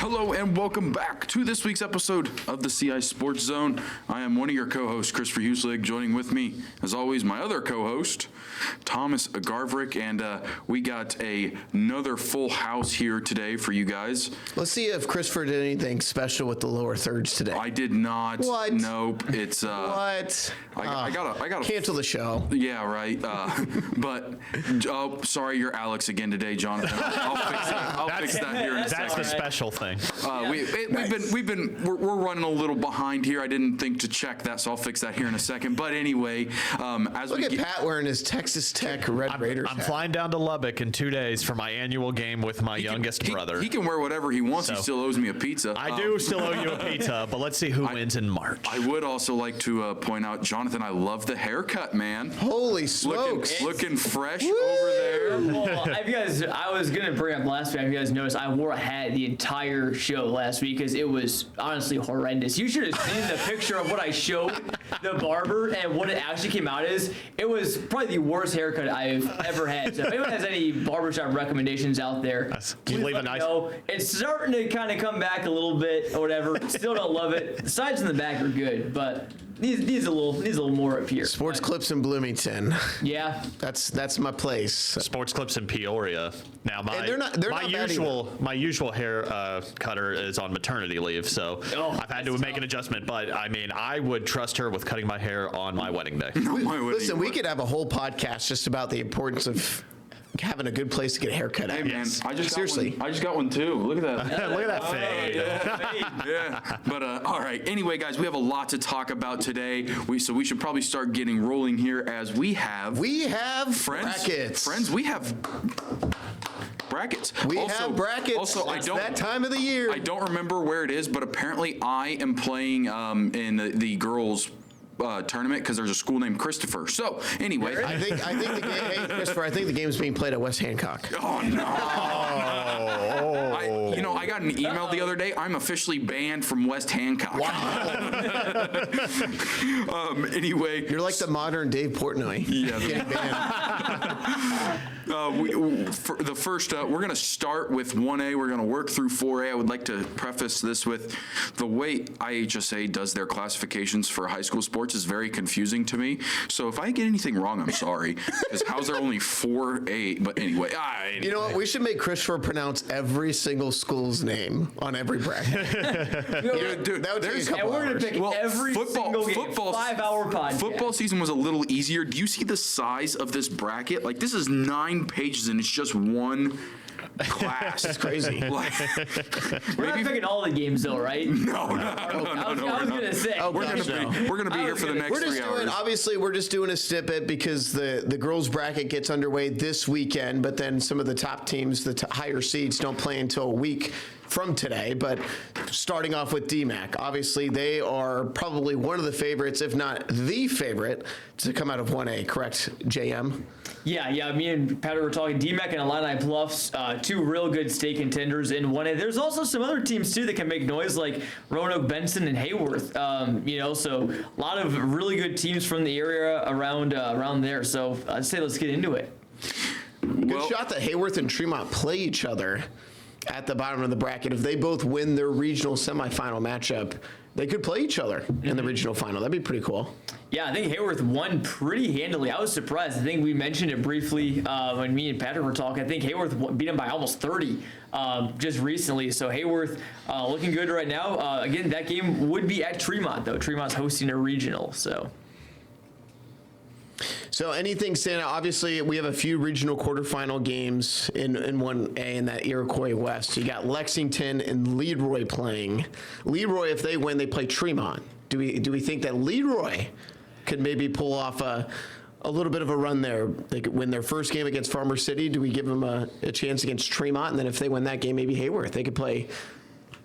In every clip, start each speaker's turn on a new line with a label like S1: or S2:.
S1: Hello and welcome back to this week's episode of the CI Sports Zone. I am one of your co-hosts, Christopher Huselig. Joining with me, as always, my other co-host, Thomas Garvrick, and we got another full house here today for you guys.
S2: Let's see if Christopher did anything special with the lower thirds today.
S1: I did not.
S2: What?
S1: Nope. It's
S2: what?
S1: I gotta
S2: cancel the show.
S1: Yeah, right. But sorry, you're Alex again today, Jonathan. I'll fix that. I'll fix that here in a second.
S3: That's the special thing.
S1: We're running a little behind here. I didn't think to check that, so I'll fix that here in a second. But anyway,
S2: Look at Pat wearing his Texas Tech Red Raiders
S3: I'm
S2: hat.
S3: flying down to Lubbock in 2 days for my annual game with my youngest brother.
S1: He can wear whatever he wants.
S3: So,
S1: he still owes me a pizza.
S3: I do still owe you a pizza, but let's see who wins in March.
S1: I would also like to point out, Jonathan, I love the haircut, man.
S2: Holy smokes.
S1: Looking fresh over there.
S4: Well, I was going to bring up last week, if you guys noticed, I wore a hat the entire show last week because it was honestly horrendous. You should have seen the picture of what I showed the barber and what it actually came out as. It was probably the worst haircut I've ever had. So if anyone has any barbershop recommendations out there, please let me know. It's starting to kind of come back a little bit or whatever. Still don't love it. The sides in the back are good, but needs a little more up here.
S2: Sports Clips in Bloomington.
S4: Yeah.
S2: That's my place.
S3: Sports Clips in Peoria. Now
S2: they're not
S3: my usual hair cutter is on maternity leave, so I've had to make an adjustment. But I mean, I would trust her with cutting my hair on my wedding day.
S2: Listen, we could have a whole podcast just about the importance of having a good place to get a haircut at.
S1: Hey man, I just got one too. Look at that.
S3: Look at that fade.
S1: Yeah. But all right. Anyway, guys, we have a lot to talk about today. So we should probably start getting rolling here as we have
S2: brackets.
S1: Friends, we have brackets.
S2: We have brackets.
S1: Also,
S2: it's that time of the year.
S1: I don't remember where it is, but apparently I am playing in the girls' tournament because there's a school named Christopher. So anyway,
S2: I think the game. Hey, Christopher, I think the game's being played at West Hancock.
S1: Oh no! I got an email the other day. I'm officially banned from West Hancock.
S2: Wow.
S1: Anyway,
S2: You're like the modern Dave Portnoy.
S1: Yeah.
S2: Getting banned.
S1: For the first, we're going to start with 1A. We're going to work through 4A. I would like to preface this with the way IHSA does their classifications for high school sports is very confusing to me. So if I get anything wrong, I'm sorry. Because how's there only 4A? But anyway.
S2: You know what? We should make Christopher pronounce every single school's name on every bracket.
S1: Dude,
S2: that would take a couple
S4: we're going
S2: hours.
S4: to pick every single game, 5-hour podcast.
S1: Football season was a little easier. Do you see the size of this bracket? Like, this is 9 pages and it's just one class.
S2: It's crazy.
S4: We're not picking all the games though, right?
S1: No.
S4: I was going to say.
S1: We're gonna be here for the next 3 hours.
S2: Obviously, we're just doing a snippet because the girls' bracket gets underway this weekend, but then some of the top teams, the higher seeds, don't play until a week from today. But starting off with DMAC, obviously they are probably one of the favorites, if not the favorite, to come out of 1A, correct, JM?
S4: Yeah. Me and Pat were talking DMAC and Illini Bluffs, two real good state contenders in 1A. There's also some other teams too that can make noise, like Roanoke, Benson, and Hayworth. So a lot of really good teams from the area around there. So I'd say let's get into it.
S2: Good shot that Hayworth and Tremont play each other at the bottom of the bracket. If they both win their regional semifinal matchup, they could play each other in the regional final. That'd be pretty cool.
S4: Yeah, I think Hayworth won pretty handily. I was surprised. I think we mentioned it briefly when me and Patrick were talking. I think Hayworth beat him by almost 30 just recently. So Hayworth looking good right now. Again, that game would be at Tremont, though. Tremont's hosting a regional, So
S2: anything stand out? Obviously, we have a few regional quarterfinal games in 1A in that Iroquois West. So you got Lexington and Leroy playing. Leroy, if they win, they play Tremont. Do we think that Leroy could maybe pull off a little bit of a run there? They could win their first game against Farmer City. Do we give them a chance against Tremont? And then if they win that game, maybe Hayworth. They could play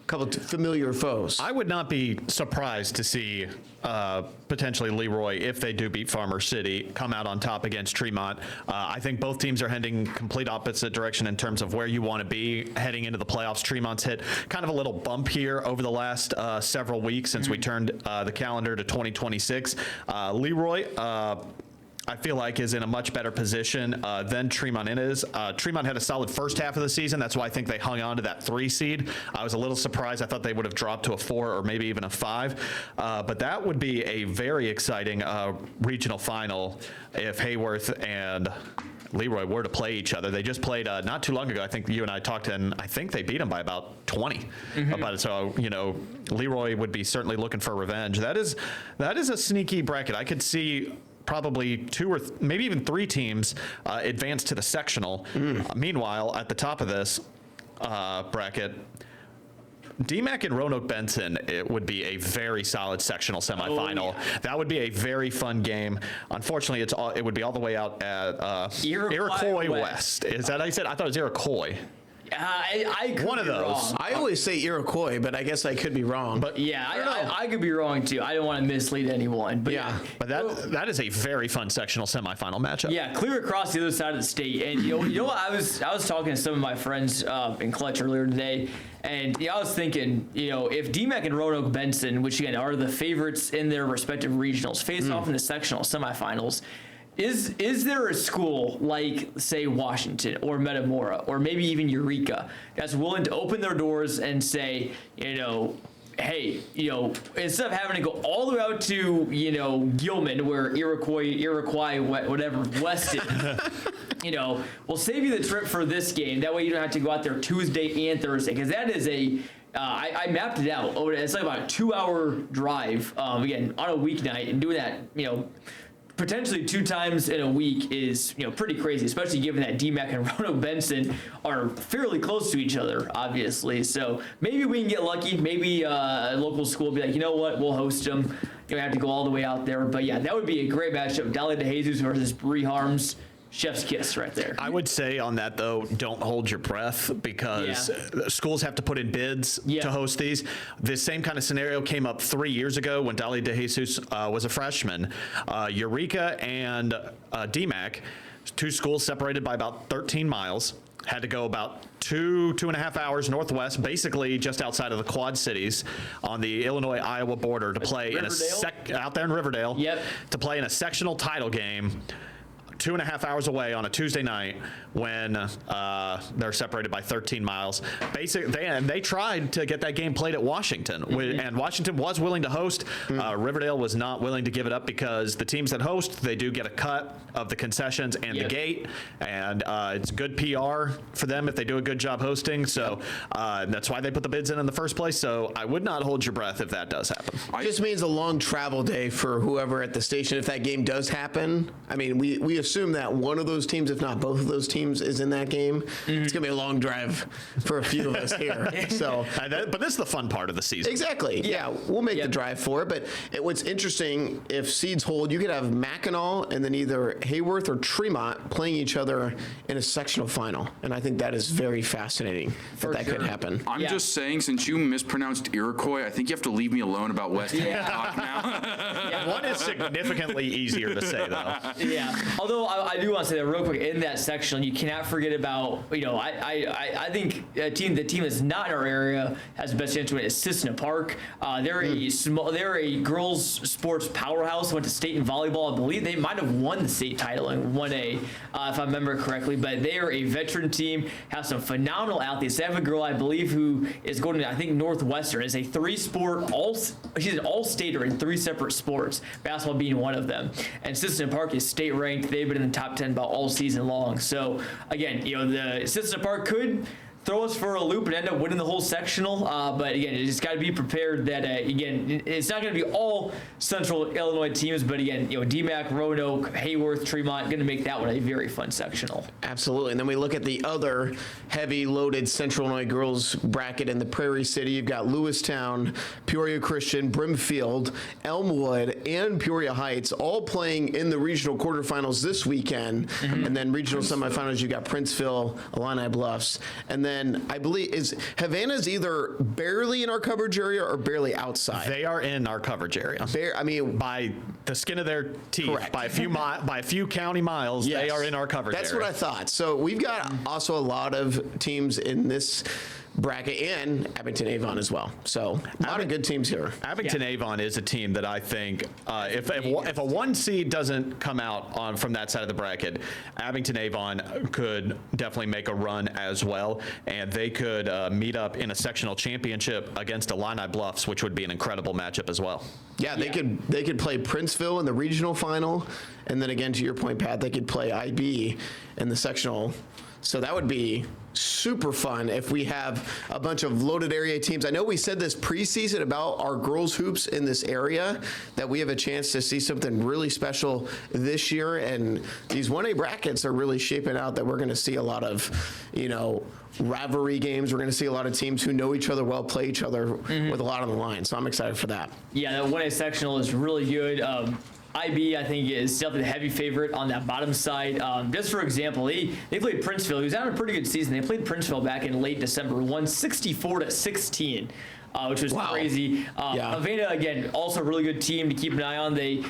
S2: couple of familiar foes.
S3: I would not be surprised to see potentially Leroy, if they do beat Farmer City, come out on top against Tremont. I think both teams are heading complete opposite direction in terms of where you want to be heading into the playoffs. Tremont's hit kind of a little bump here over the last several weeks since we turned the calendar to 2026. Leroy, I feel like, is in a much better position than Tremont is. Tremont had a solid first half of the season. That's why I think they hung on to that 3 seed. I was a little surprised. I thought they would have dropped to a 4 or maybe even a 5. But that would be a very exciting regional final if Hayworth and Leroy were to play each other. They just played not too long ago. I think you and I talked, and I think they beat them by about 20 about it. So, Leroy would be certainly looking for revenge. That is a sneaky bracket. I could see probably 2 or maybe even 3 teams advance to the sectional. Meanwhile, at the top of this bracket, DMAC and Roanoke Benson, it would be a very solid sectional semifinal. That would be a very fun game. Unfortunately, it would be all the way out at Iroquois West. Is that how you said? I thought it was Iroquois.
S4: I could
S3: One of
S4: be
S3: those.
S4: wrong.
S2: I always say Iroquois, but I guess I could be wrong.
S3: But
S4: Yeah, I could be wrong too. I don't want to mislead anyone. But
S2: Yeah.
S3: But that is a very fun sectional semifinal matchup.
S4: yeah, clear across the other side of the state. And you know what? I was talking to some of my friends in Clutch earlier today, and I was thinking, if DMAC and Roanoke Benson, which again are the favorites in their respective regionals, face off in the sectional semifinals. Is there a school like, say, Washington or Metamora or maybe even Eureka that's willing to open their doors and say, hey, instead of having to go all the way out to, Gilman, where Iroquois, whatever, West is, we'll save you the trip for this game. That way you don't have to go out there Tuesday and Thursday, because that is I mapped it out. It's like about a 2-hour drive, again, on a weeknight, and doing that, potentially 2 times in a week is pretty crazy, especially given that DMAC and Roanoke Benson are fairly close to each other, obviously. So maybe we can get lucky. Maybe a local school will be like, you know what, we'll host them. You don't have to go all the way out there. But yeah, that would be a great matchup. Dali de Jesus versus Bree Harms. Chef's kiss right there.
S3: I would say on that, though, don't hold your breath, because schools have to put in bids to host these. This same kind of scenario came up 3 years ago when Dali de Jesus was a freshman. Eureka and DMAC, 2 schools separated by about 13 miles, had to go about 2.5 hours northwest, basically just outside of the Quad Cities on the Illinois-Iowa border to play out there in Riverdale, to play in a sectional title game 2.5 hours away on a Tuesday night when they're separated by 13 miles. They tried to get that game played at Washington, and Washington was willing to host. Riverdale was not willing to give it up, because the teams that host, they do get a cut of the concessions and the gate, and it's good PR for them if they do a good job hosting. So that's why they put the bids in the first place. So I would not hold your breath if that does happen.
S2: It just means a long travel day for whoever at the station if that game does happen. I mean, we assume that one of those teams, if not both of those teams, is in that game. It's going to be a long drive for a few of us here. So,
S3: but this is the fun part of the season.
S2: Exactly. Yeah, we'll make the drive for it. But what's interesting, if seeds hold, you could have Mackinac and then either Hayworth or Tremont playing each other in a sectional final. And I think that is very fascinating that could happen.
S1: I'm just saying, since you mispronounced Iroquois, I think you have to leave me alone about West Hancock now.
S3: One is significantly easier to say, though.
S4: Yeah. Although I do want to say that real quick, in that section, you cannot forget about, I think the team that's not in our area has the best chance to win is Cissna Park. They're a girls sports powerhouse. Went to state in volleyball. I believe they might have won the state title in 1A, if I remember correctly. But they are a veteran team, have some phenomenal athletes. They have a girl, I believe, who is going to, I think, Northwestern. Is a 3-sport she's an all-stater in 3 separate sports, basketball being one of them. And Cissna Park is state ranked. They've been in the top 10 about all season long. So again, the Cissna Park could throw us for a loop and end up winning the whole sectional. But again, you just got to be prepared that again, it's not going to be all Central Illinois teams. But again, DMAC, Roanoke, Hayworth, Tremont, going to make that one a very fun sectional.
S2: Absolutely. And then we look at the other heavy loaded Central Illinois girls bracket in the Prairie City. You've got Lewistown, Peoria Christian, Brimfield, Elmwood, and Peoria Heights all playing in the regional quarterfinals this weekend. And then regional semifinals, you've got Princeville, Illini Bluffs, and then I believe Havana's either barely in our coverage area or barely outside.
S3: They are in our coverage area. By the skin of their teeth.
S2: Correct.
S3: By a few county miles,
S2: Yes.
S3: they are in our coverage
S2: That's
S3: area.
S2: what I thought. So we've got also a lot of teams in this bracket, and Abington Avon as well. So a lot of good teams here.
S3: Abington Avon is a team that I think if a 1 seed doesn't come out from that side of the bracket, Abington Avon could definitely make a run as well, and they could meet up in a sectional championship against Illini Bluffs, which would be an incredible matchup as well.
S2: Yeah, they could play Princeville in the regional final, and then again, to your point, Pat, they could play IB in the sectional. So that would be super fun if we have a bunch of loaded area teams. I know we said this preseason about our girls hoops in this area, that we have a chance to see something really special this year. And these 1A brackets are really shaping out that we're going to see a lot of, rivalry games. We're going to see a lot of teams who know each other well play each other with a lot on the line. So I'm excited for that.
S4: Yeah, that 1A sectional is really good. IB, I think, is definitely the heavy favorite on that bottom side. Just for example, they played Princeville. He was having a pretty good season. They played Princeville back in late December, won 64-16. Which was crazy. Havana, again, also a really good team to keep an eye on. They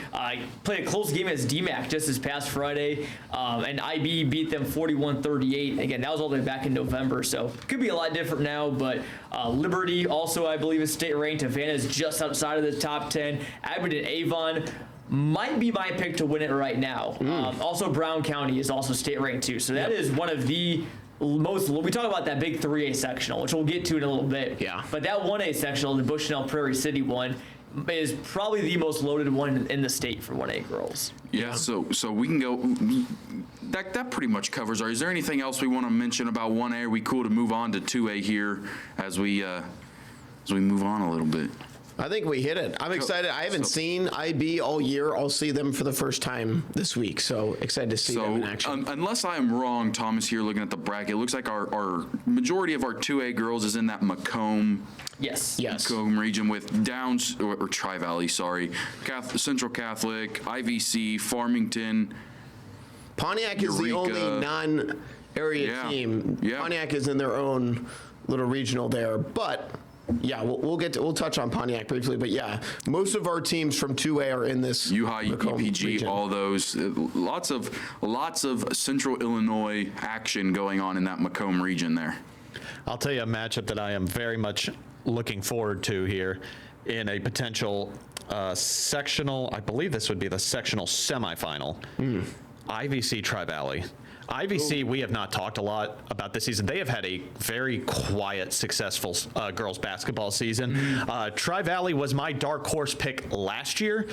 S4: played a close game as DMAC just this past Friday, and IB beat them 41-38. Again, that was all the way back in November, so could be a lot different now, but Liberty also, I believe, is state ranked. Havana is just outside of the top 10. Abington Avon might be my pick to win it right now. Also, Brown County is also state ranked too, so that is one of the most. We talk about that big 3A sectional, which we'll get to in a little bit.
S2: Yeah.
S4: But that 1A sectional, the Bushnell Prairie City one, is probably the most loaded one in the state for 1A girls.
S1: Yeah, so we can go. That pretty much covers our. Is there anything else we want to mention about 1A? Are we cool to move on to 2A here as we move on a little bit?
S2: I think we hit it. I'm excited. I haven't seen IB all year. I'll see them for the first time this week. So excited to see them in action.
S1: Unless I am wrong, Thomas, here looking at the bracket, it looks like our majority of our 2A girls is in that Macomb.
S4: Yes.
S1: Macomb region with Downs or Tri-Valley, sorry, Central Catholic, IVC, Farmington.
S2: Pontiac is the
S1: Eureka.
S2: only non-area team.
S1: Yeah.
S2: Pontiac is in their own little regional there, but. Yeah, we'll touch on Pontiac briefly, but yeah, most of our teams from 2A are in this
S1: UHI,
S2: Macomb
S1: EPG,
S2: region.
S1: all those, lots of Central Illinois action going on in that Macomb region there.
S3: I'll tell you a matchup that I am very much looking forward to here in a potential sectional. I believe this would be the sectional semifinal. IVC Tri-Valley. IVC, we have not talked a lot about this season. They have had a very quiet, successful girls basketball season. Tri-Valley was my dark horse pick last year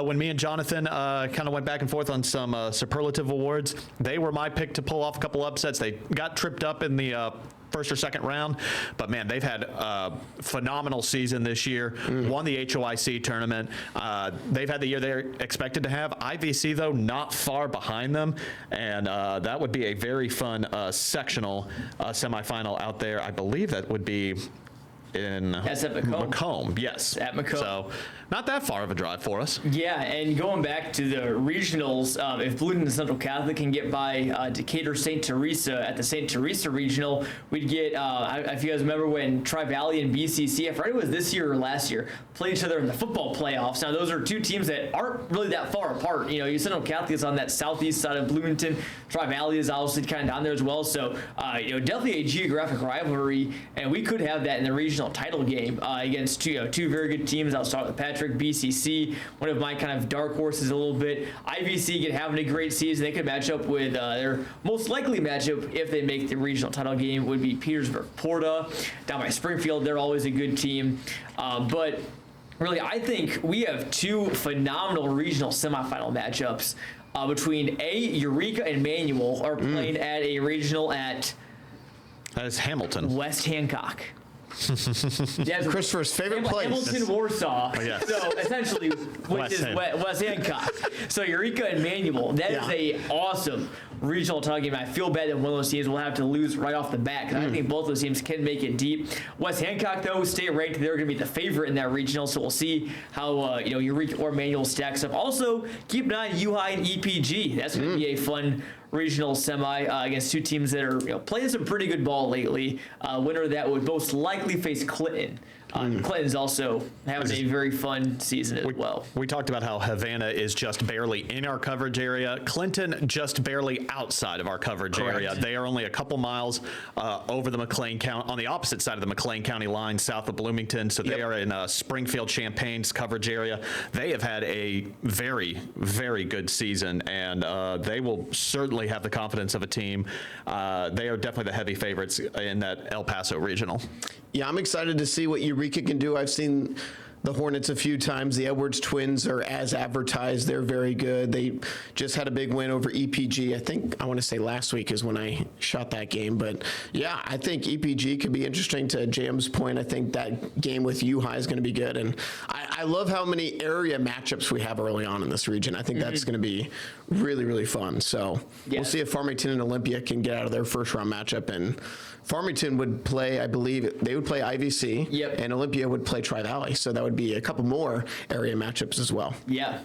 S3: when me and Jonathan kind of went back and forth on some superlative awards. They were my pick to pull off a couple upsets. They got tripped up in the first or second round, but man, they've had a phenomenal season this year. Won the HOIC tournament. They've had the year they're expected to have. IVC, though, not far behind them, and that would be a very fun sectional semifinal out there. I believe that would be in
S4: That's at Macomb.
S3: Macomb, yes.
S4: At Macomb.
S3: So not that far of a drive for us.
S4: Yeah, and going back to the regionals, if Bloomington and Central Catholic can get by Decatur St. Teresa at the St. Teresa Regional, we'd get, if you guys remember when Tri-Valley and BCC, I forget it was this year or last year, played each other in the football playoffs. Now, those are two teams that aren't really that far apart. Central Catholic is on that southeast side of Bloomington. Tri-Valley is obviously kind of down there as well. So, definitely a geographic rivalry, and we could have that in the regional title game against two very good teams. I'll start with Patrick. BCC, one of my kind of dark horses a little bit. IVC get having a great season. They could match up with their most likely matchup if they make the regional title game would be Petersburg Porta down by Springfield. They're always a good team, but really I think we have two phenomenal regional semifinal matchups between Eureka and Manual are playing at a regional at
S3: That is Hamilton.
S4: West Hancock. Yeah,
S2: Christopher's favorite place.
S4: Hamilton, Warsaw.
S3: Oh, yes.
S4: So essentially, which is West Hancock. So Eureka and Manual. That is a awesome regional title game. I feel bad that one of those teams will have to lose right off the bat because I think both those teams can make it deep. West Hancock, though, stay ranked. They're going to be the favorite in that regional, so we'll see how Eureka or Manual stacks up. Also, keep an eye on UHI and EPG. That's going to be a fun regional semi against two teams that are playing some pretty good ball lately. Winner of that would most likely face Clinton Clinton's also having a very fun season as well.
S3: We talked about how Havana is just barely in our coverage area. Clinton just barely outside of our coverage area. They are only a couple miles over the McLean County, on the opposite side of the McLean County line, south of Bloomington. So they are in Springfield, Champaign's coverage area. They have had a very, very good season, and they will certainly have the confidence of a team. They are definitely the heavy favorites in that El Paso regional.
S2: Yeah, I'm excited to see what Eureka can do. I've seen the Hornets a few times. The Edwards twins are as advertised. They're very good. They just had a big win over EPG. I want to say last week is when I shot that game. But yeah, I think EPG could be interesting. To JM's point, I think that game with U-High is going to be good. And I love how many area matchups we have early on in this region. I think that's going to be really, really fun. So we'll see if Farmington and Olympia can get out of their first round matchup. And Farmington would play, I believe, they would play IVC, and Olympia would play Tri-Valley. So that would be a couple more area matchups as well.
S4: Yeah,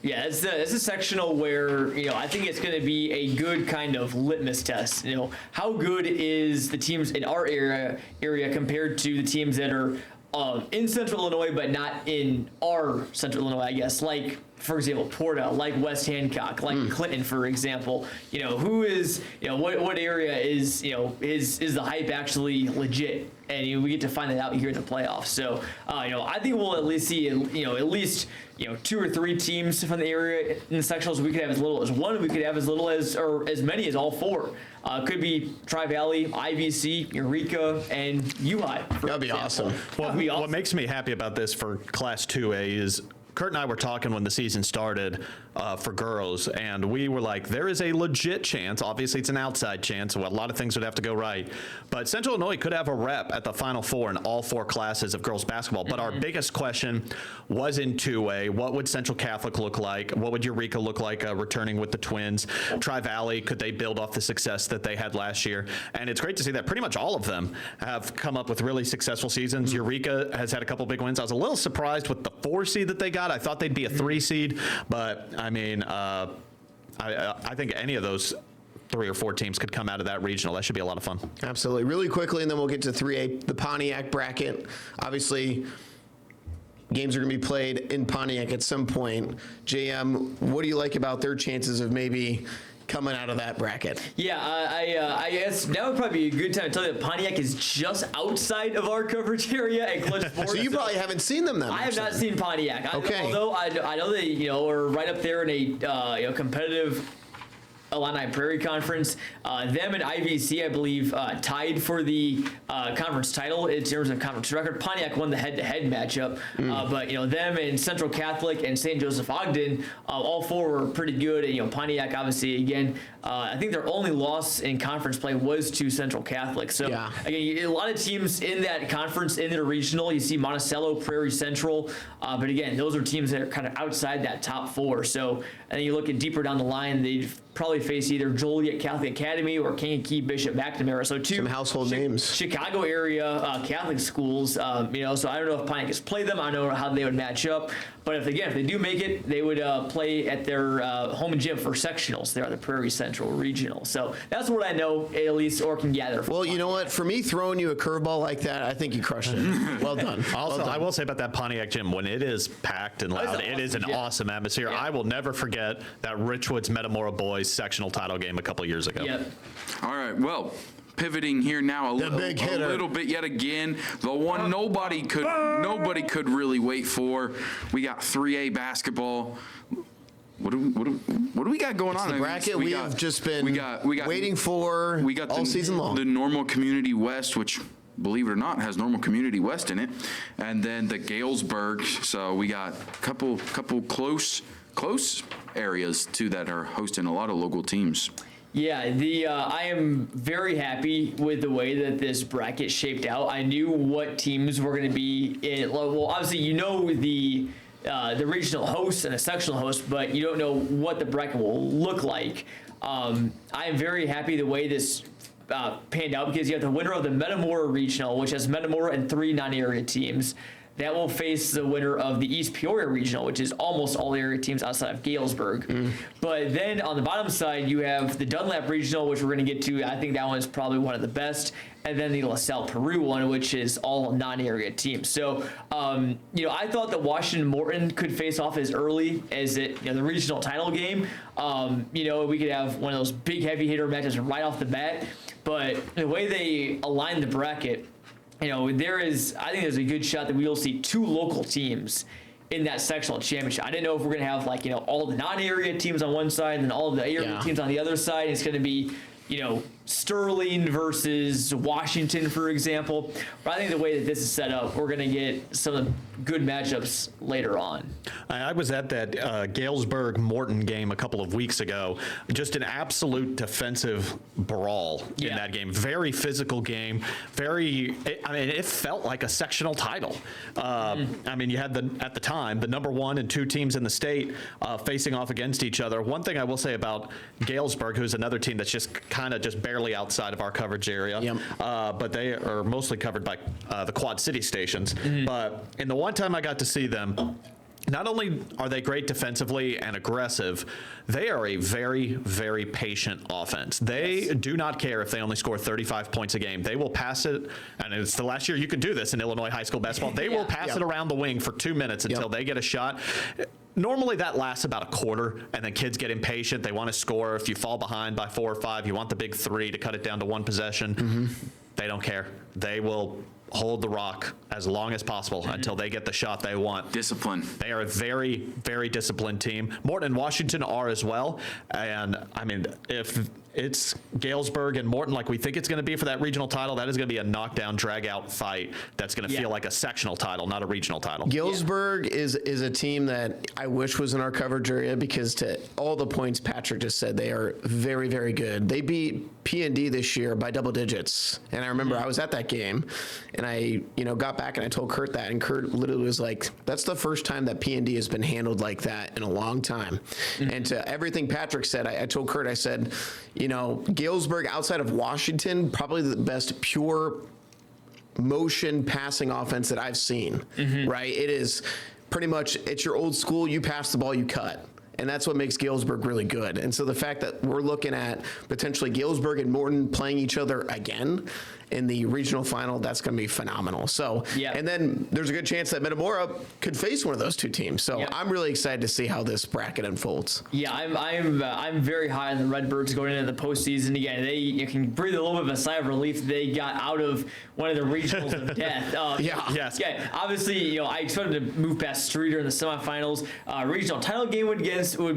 S4: it's a sectional where, I think it's going to be a good kind of litmus test. How good is the teams in our area compared to the teams that are in Central Illinois, but not in our Central Illinois, I guess, like, for example, Porta, like West Hancock, like Clinton, for example. Who is, what area is the hype actually legit? And we get to find that out here in the playoffs. So, I think we'll at least see, at least 2 or 3 teams from the area in the sectionals. We could have as little as 1. We could have as little as, or as many as all 4. Could be Tri-Valley, IVC, Eureka, and U-High.
S2: That'd be awesome.
S3: What makes me happy about this for Class 2A is Kurt and I were talking when the season started for girls, and we were like, there is a legit chance. Obviously, it's an outside chance, so a lot of things would have to go right. But Central Illinois could have a rep at the Final Four in all 4 classes of girls basketball. But our biggest question was in 2A. What would Central Catholic look like? What would Eureka look like returning with the Twins? Tri-Valley, could they build off the success that they had last year? And it's great to see that pretty much all of them have come up with really succecul seasons. Eureka has had a couple big wins. I was a little surprised with the 4 seed that they got. I thought they'd be a 3 seed, but I mean, I think any of those 3 or 4 teams could come out of that regional. That should be a lot of fun.
S2: Absolutely. Really quickly, and then we'll get to 3A, the Pontiac bracket. Obviously, games are going to be played in Pontiac at some point. JM, what do you like about their chances of maybe coming out of that bracket?
S4: Yeah, I guess now would probably be a good time to tell you that Pontiac is just outside of our coverage area at Clutch Sports.
S2: So you probably haven't seen them then.
S4: I have not seen Pontiac.
S2: Okay.
S4: Although I know they are right up there in a competitive Illini Prairie Conference. Them and IVC, I believe, tied for the conference title in terms of conference record. Pontiac won the head-to-head matchup, but them and Central Catholic and St. Joseph Ogden, all 4 were pretty good. And Pontiac, obviously, again, I think their only loss in conference play was to Central Catholic. So again, a lot of teams in that conference in the regional. You see Monticello, Prairie Central, but again, those are teams that are kind of outside that top 4. So and then you look at deeper down the line, they've probably face either Joliet Catholic Academy or Kankakee Bishop McNamara. So 2
S2: some household names.
S4: Chicago area Catholic schools. So I don't know if Pontiac has played them. I don't know how they would match up. But if they do make it, they would play at their home gym for sectionals. They're the Prairie Central Regional. So that's what I know, at least, or can gather. From
S2: Pontiac. You know what? For me, throwing you a curveball like that, I think you crushed it. Well done.
S3: Also, I will say about that Pontiac gym, when it is packed and loud, it is an awesome atmosphere. I will never forget that Richwoods Metamora boys sectional title game a couple years ago.
S4: Yep.
S1: All right, well, pivoting here now a little bit yet again, the one nobody could really wait for. We got 3A basketball. What do we got going on?
S2: The bracket we have just been waiting for all season long.
S1: The Normal Community West, which, believe it or not, has Normal Community West in it, and then the Galesburg. So we got a couple close areas too that are hosting a lot of local teams.
S4: Yeah, I am very happy with the way that this bracket shaped out. I knew what teams were going to be in. Well, obviously, the regional host and the sectional host, but you don't know what the bracket will look like. I am very happy the way this panned out because you have the winner of the Metamora Regional, which has Metamora and 3 non-area teams. that will face the winner of the East Peoria Regional, which is almost all area teams outside of Galesburg. But then on the bottom side, you have the Dunlap Regional, which we're going to get to. I think that one is probably one of the best. And then the LaSalle Peru one, which is all non-area teams. So, I thought that Washington Morton could face off as early as the regional title game. We could have one of those big heavy hitter matches right off the bat. But the way they align the bracket, I think there's a good shot that we will see two local teams in that sectional championship. I didn't know if we're going to have all the non-area teams on one side and then all of the area teams on the other side. It's going to be, Sterling versus Washington, for example. But I think the way that this is set up, we're going to get some good matchups later on.
S3: I was at that Galesburg-Morton game a couple of weeks ago. Just an absolute defensive brawl in that game. Very physical game. It felt like a sectional title. You had at the time, the number 1 and 2 teams in the state facing off against each other. One thing I will say about Galesburg, who's another team that's just barely outside of our coverage area, but they are mostly covered by the Quad City stations. But in the one time I got to see them, not only are they great defensively and aggressive, they are a very, very patient offense. They do not care if they only score 35 points a game. They will pass it, and it's the last year you can do this in Illinois high school basketball. They will pass it around the wing for 2 minutes until they get a shot. Normally that lasts about a quarter, and then kids get impatient. They want to score. If you fall behind by 4 or 5, you want the big 3 to cut it down to one possession. They don't care. They will hold the rock as long as possible until they get the shot they want.
S1: Discipline.
S3: They are a very, very disciplined team. Morton and Washington are as well. And if it's Galesburg and Morton like we think it's going to be for that regional title, that is going to be a knockdown, drag-out fight that's going to feel like a sectional title, not a regional title.
S2: Galesburg is a team that I wish was in our coverage area because to all the points Patrick just said, they are very, very good. They beat P&D this year by double digits. And I remember I was at that game, and I got back and I told Kurt that, and Kurt literally was like, that's the first time that P&D has been handled like that in a long time. And to everything Patrick said, I told Kurt, I said, Galesburg outside of Washington, probably the best pure motion passing offense that I've seen, right? It is pretty much, it's your old school, you pass the ball, you cut. And that's what makes Galesburg really good. And so the fact that we're looking at potentially Galesburg and Morton playing each other again in the regional final, that's going to be phenomenal. So, and then there's a good chance that Metamora could face one of those two teams. So I'm really excited to see how this bracket unfolds.
S4: Yeah, I'm very high on the Redbirds going into the postseason. Again, you can breathe a little bit of a sigh of relief. They got out of one of the regionals of death. Yeah, obviously, I expect them to move past Streeter in the semifinals. Regional title game would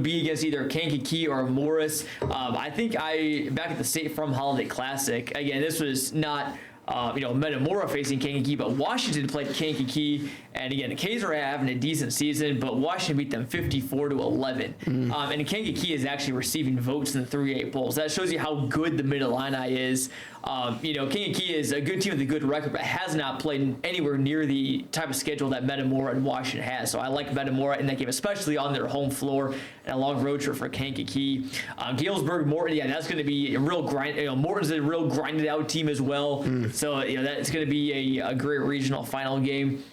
S4: be against either Kankakee or Morris. I think back at the State Farm Holiday Classic, again, this was not Metamora facing Kankakee, but Washington played Kankakee, and again, the K's are having a decent season, but Washington beat them 54-11. And Kankakee is actually receiving votes in the 3A polls. That shows you how good the Mid-Illini is. Kankakee is a good team with a good record, but has not played anywhere near the type of schedule that Metamora and Washington has. So I like Metamora in that game, especially on their home floor and a long road trip for Kankakee. Galesburg, Morton, that's going to be a real grind. Morton's a real grinded out team as well. So that's going to be a great regional final game.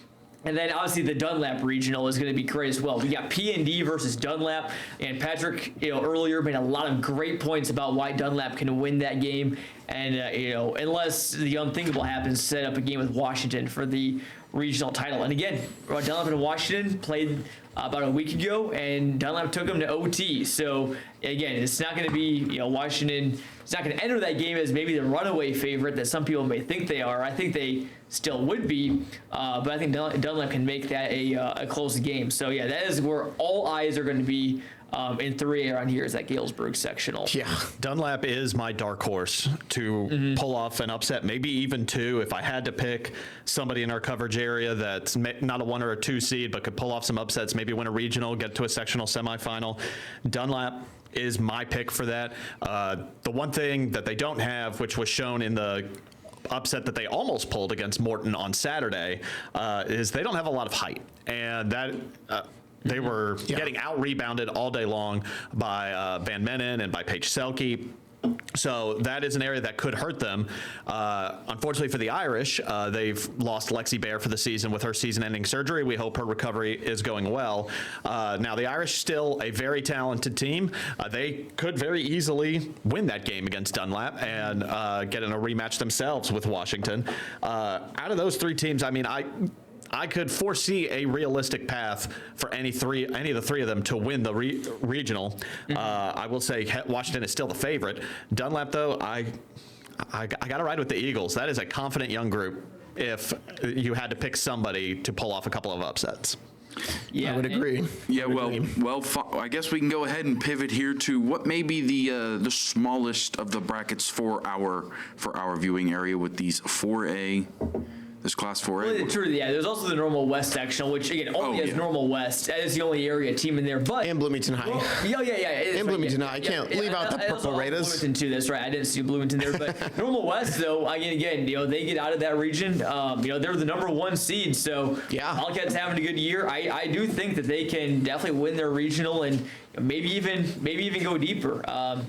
S4: And then obviously the Dunlap regional is going to be great as well. We got P&D versus Dunlap, and Patrick, earlier made a lot of great points about why Dunlap can win that game. And unless the unthinkable happens, set up a game with Washington for the regional title. And again, Dunlap and Washington played about a week ago, and Dunlap took them to OT. So again, it's not going to be Washington. It's not going to enter that game as maybe the runaway favorite that some people may think they are. I think they still would be, but I think Dunlap can make that a close game. So yeah, that is where all eyes are going to be in 3A around here, is that Galesburg sectional.
S2: Yeah,
S3: Dunlap is my dark horse to pull off an upset, maybe even 2. If I had to pick somebody in our coverage area that's not a 1 or a 2 seed, but could pull off some upsets, maybe win a regional, get to a sectional semifinal, Dunlap is my pick for that. The one thing that they don't have, which was shown in the upset that they almost pulled against Morton on Saturday, is they don't have a lot of height, and that they were getting out rebounded all day long by Van Menen and by Paige Selke. So that is an area that could hurt them. Unfortunately for the Irish, they've lost Lexi Baer for the season with her season-ending surgery. We hope her recovery is going well. Now, the Irish still a very talented team. They could very easily win that game against Dunlap and get in a rematch themselves with Washington. Out of those 3 teams, I mean, I could foresee a realistic path for any of the 3 of them to win the regional. I will say Washington is still the favorite. Dunlap, though, I got to ride with the Eagles. That is a confident young group if you had to pick somebody to pull off a couple of upsets.
S4: Yeah,
S2: I would agree.
S1: Yeah, well, I guess we can go ahead and pivot here to what may be the smallest of the brackets for our viewing area with these 4A. This Class 4A.
S4: Well, true, yeah. There's also the normal West sectional, which again only has normal West. That is the only area team in there. But
S2: And Bloomington High.
S4: yeah.
S2: And Bloomington High. I can't leave out the Purple Raiders.
S4: Bloomington too. That's right. I didn't see Bloomington there, but normal West though. Again, they get out of that region. They're the number 1 seed. So
S2: yeah,
S4: Wildcats having a good year. I do think that they can definitely win their regional and maybe even go deeper.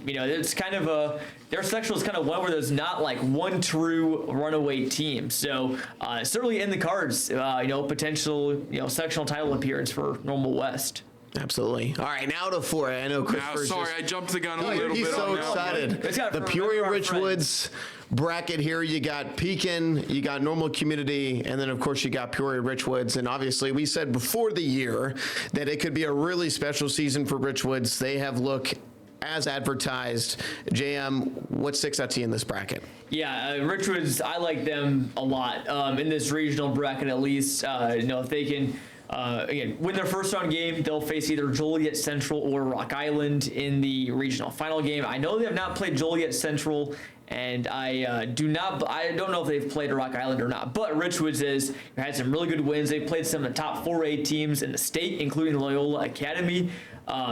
S4: It's kind of their sectional is kind of one where there's not like one true runaway team. So certainly in the cards, potential sectional title appearance for Normal West.
S2: Absolutely. All right, now to 4A. I know Chris.
S1: Sorry, I jumped the gun a little bit.
S2: He's so excited. The Peoria Richwoods bracket here. You got Pekin, you got Normal Community, and then of course you got Peoria Richwoods. And obviously we said before the year that it could be a really special season for Richwoods. They have looked as advertised. JM, what sticks out to you in this bracket?
S4: Yeah, Richwoods, I like them a lot in this regional bracket at least. If they can again win their first round game, they'll face either Joliet Central or Rock Island in the regional final game. I know they have not played Joliet Central, and I don't know if they've played Rock Island or not, but Richwoods had some really good wins. They played some of the top 4A teams in the state, including Loyola Academy.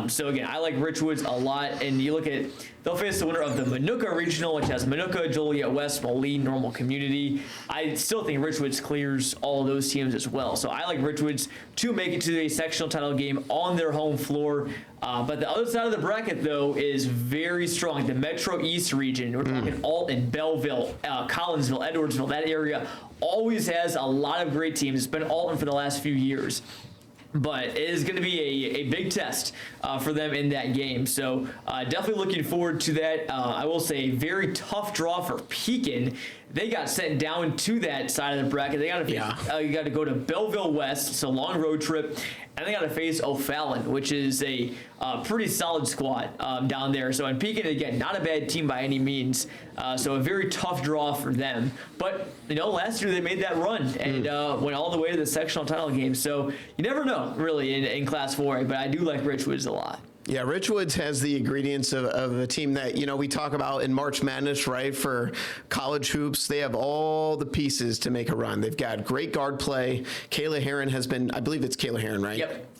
S4: So again, I like Richwoods a lot, and you look at, they'll face the winner of the Manuka Regional, which has Manuka, Joliet West, Moline, Normal Community. I still think Richwoods clears all of those teams as well. So I like Richwoods to make it to a sectional title game on their home floor. But the other side of the bracket, though, is very strong. The Metro East region, we're talking Alton, Belleville, Collinsville, Edwardsville, that area always has a lot of great teams. It's been Alton for the last few years. But it is going to be a big test for them in that game. So definitely looking forward to that. I will say a very tough draw for Pekin. They got sent down to that side of the bracket. They got to go to Belleville West, so long road trip, and they got to face O'Fallon, which is a pretty solid squad down there. So in Pekin, again, not a bad team by any means. So a very tough draw for them. But last year they made that run and went all the way to the sectional title game. So you never know, really, in Class 4A. But I do like Richwoods a lot.
S2: Yeah, Richwoods has the ingredients of a team that, we talk about in March Madness, right? For college hoops, they have all the pieces to make a run. They've got great guard play. Kayla Heron has been, I believe it's Kayla Heron, right?
S4: Yep.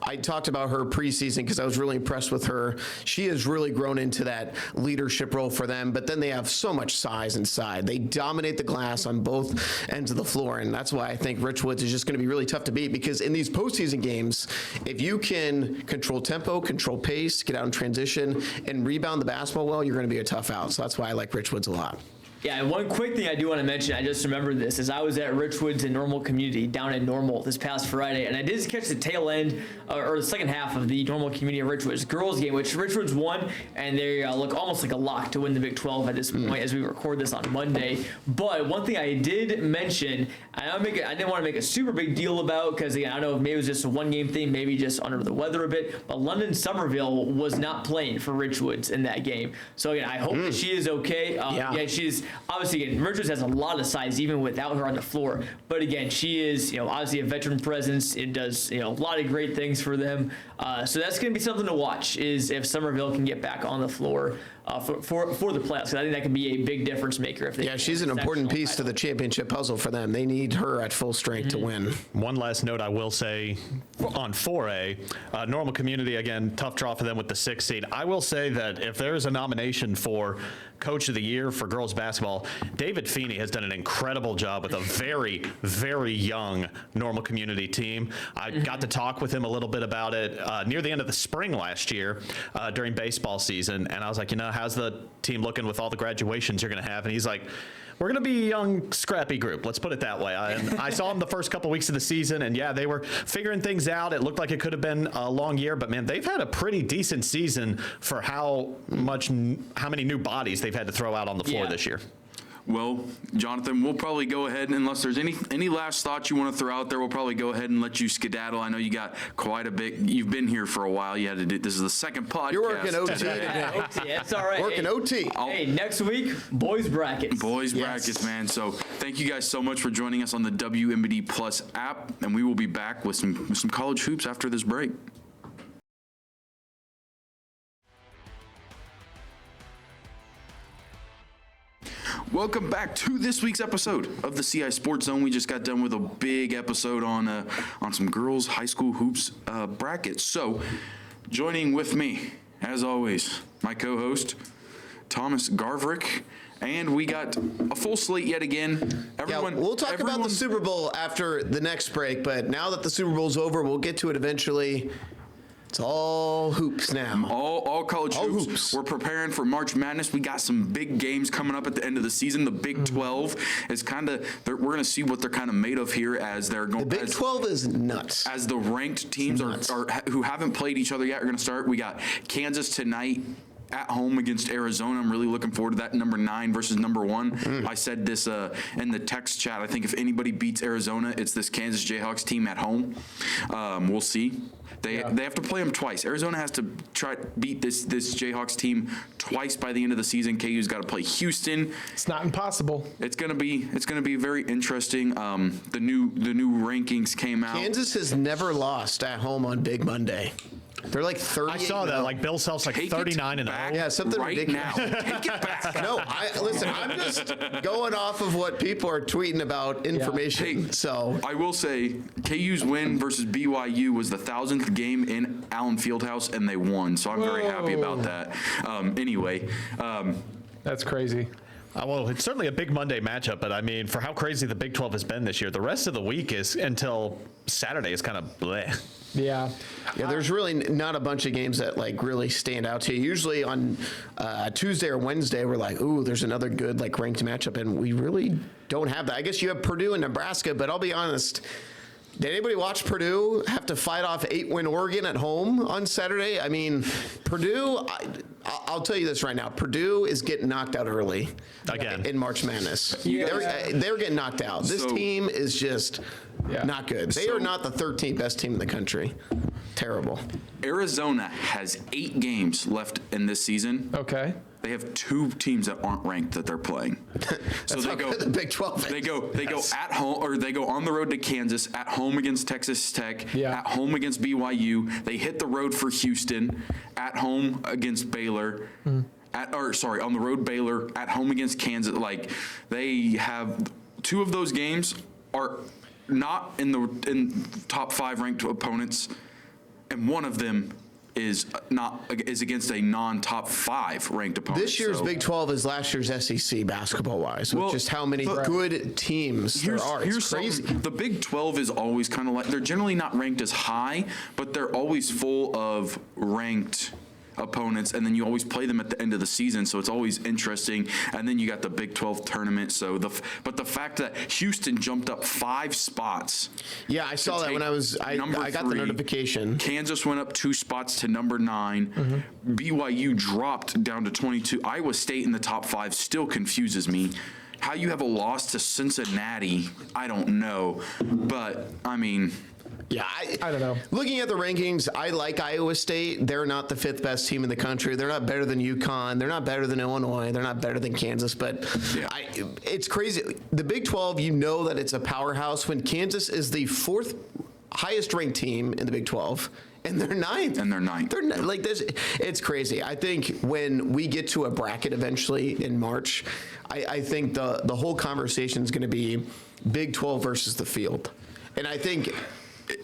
S2: I talked about her preseason because I was really impressed with her. She has really grown into that leadership role for them, but then they have so much size inside. They dominate the glass on both ends of the floor, and that's why I think Richwoods is just going to be really tough to beat, because in these postseason games, if you can control tempo, control pace, get out in transition, and rebound the basketball well, you're going to be a tough out. So that's why I like Richwoods a lot.
S4: Yeah, and one quick thing I do want to mention, I just remembered this, is I was at Richwoods in Normal Community down in Normal this past Friday, and I did catch the tail end, or the second half of the Normal Community of Richwoods girls game, which Richwoods won, and they look almost like a lock to win the Big 12 at this point as we record this on Monday. But one thing I did mention, I didn't want to make a super big deal about, because again, I don't know if maybe it was just a one-game thing, maybe just under the weather a bit, but London Somerville was not playing for Richwoods in that game. So again, I hope that she is okay. Yeah, she's obviously, again, Richards has a lot of size even without her on the floor. But again, she is, obviously a veteran presence. It does, a lot of great things for them. So that's going to be something to watch, is if Somerville can get back on the floor for the playoffs. 'Cause I think that could be a big difference maker. If they
S2: she's an important piece to the championship puzzle for them. They need her at full strength to win.
S3: One last note I will say on 4A, Normal Community, again, tough draw for them with the 6th seed. I will say that if there is a nomination for Coach of the Year for girls basketball, David Feeney has done an incredible job with a very, very young Normal Community team. I got to talk with him a little bit about it near the end of the spring last year during baseball season, and I was like, how's the team looking with all the graduations you're going to have? And he's like, we're going to be a young, scrappy group. Let's put it that way. And I saw them the first couple weeks of the season, and yeah, they were figuring things out. It looked like it could have been a long year, but man, they've had a pretty decent season for how many new bodies they've had to throw out on the floor this year.
S1: Well, Jonathan, we'll probably go ahead, unless there's any last thoughts you want to throw out there, we'll probably go ahead and let you skedaddle. I know you got quite a bit. You've been here for a while. You had to do, this is the second podcast.
S2: You're working OT
S1: today.
S2: today.
S4: OT, that's all right.
S2: Working OT.
S4: Hey, next week, boys brackets.
S1: Boys brackets, man. So thank you guys so much for joining us on the WMBD Plus app, and we will be back with some college hoops after this break. Welcome back to this week's episode of the CI Sports Zone. We just got done with a big episode on some girls' high school hoops brackets. So, joining with me, as always, my co-host, Thomas Garverick. And we got a full slate yet again.
S2: We'll talk about the Super Bowl after the next break, but now that the Super Bowl's over, we'll get to it eventually. It's all hoops now.
S1: All college hoops. We're preparing for March Madness. We got some big games coming up at the end of the season. The Big 12 is we're going to see what they're kind of made of here as they're going.
S2: The Big 12 is nuts.
S1: As the ranked teams who haven't played each other yet are going to start. We got Kansas tonight at home against Arizona. I'm really looking forward to that. Number 9 versus number 1. I said this in the text chat. I think if anybody beats Arizona, it's this Kansas Jayhawks team at home. We'll see. They have to play them twice. Arizona has to try to beat this Jayhawks team twice by the end of the season. KU's got to play Houston.
S5: It's not impossible.
S1: It's gonna be very interesting. The new rankings came out.
S2: Kansas has never lost at home on Big Monday. They're like 30.
S3: I saw that. Like Bill Self's like 39 and 0.
S2: Yeah, something
S1: right
S2: ridiculous.
S1: now. Take it back.
S2: No, listen. I'm just going off of what people are tweeting about information.
S1: Hey,
S2: so
S1: I will say KU's win versus BYU was the 1,000th game in Allen Fieldhouse, and they won. So I'm very happy about that. Anyway.
S5: That's crazy.
S3: Well, it's certainly a big Monday matchup, but I mean, for how crazy the Big 12 has been this year, the rest of the week is until Saturday is kind of bleh.
S5: Yeah.
S2: there's really not a bunch of games that like really stand out to you. Usually on Tuesday or Wednesday, we're like, ooh, there's another good like ranked matchup, and we really don't have that. I guess you have Purdue and Nebraska, but I'll be honest. Did anybody watch Purdue have to fight off 8-win Oregon at home on Saturday? I mean, Purdue, I'll tell you this right now. Purdue is getting knocked out early.
S3: Again.
S2: In March Madness. They're getting knocked out. This team is just not good. They are not the 13th best team in the country. Terrible.
S1: Arizona has 8 games left in this season.
S5: Okay.
S1: They have 2 teams that aren't ranked that they're playing. So they go
S2: the Big 12.
S1: They go at home, or they go on the road to Kansas, at home against Texas Tech, at home against BYU. They hit the road for Houston, at home against Baylor. On the road Baylor, at home against Kansas. Like, they have 2 of those games are not in top 5 ranked opponents, and one of them is against a non-top 5 ranked opponent.
S2: This year's Big 12 is last year's SEC basketball-wise, with just how many good teams there are. It's crazy.
S1: The Big 12 is always kind of like, they're generally not ranked as high, but they're always full of ranked opponents, and then you always play them at the end of the season, so it's always interesting. And then you got the Big 12 tournament. But the fact that Houston jumped up 5 spots.
S2: Yeah, I saw that when I got the notification.
S1: Kansas went up 2 spots to number 9. BYU dropped down to 22. Iowa State in the top 5 still confuses me. How you have a loss to Cincinnati, I don't know. But, I mean...
S2: Yeah,
S5: I don't know.
S2: Looking at the rankings, I like Iowa State. They're not the 5th best team in the country. They're not better than UConn. They're not better than Illinois. They're not better than Kansas. But it's crazy. The Big 12, you know that it's a powerhouse when Kansas is the 4th highest ranked team in the Big 12. And they're 9th. They're like this. It's crazy. I think when we get to a bracket eventually in March, I think the whole conversation is going to be Big 12 versus the field. And I think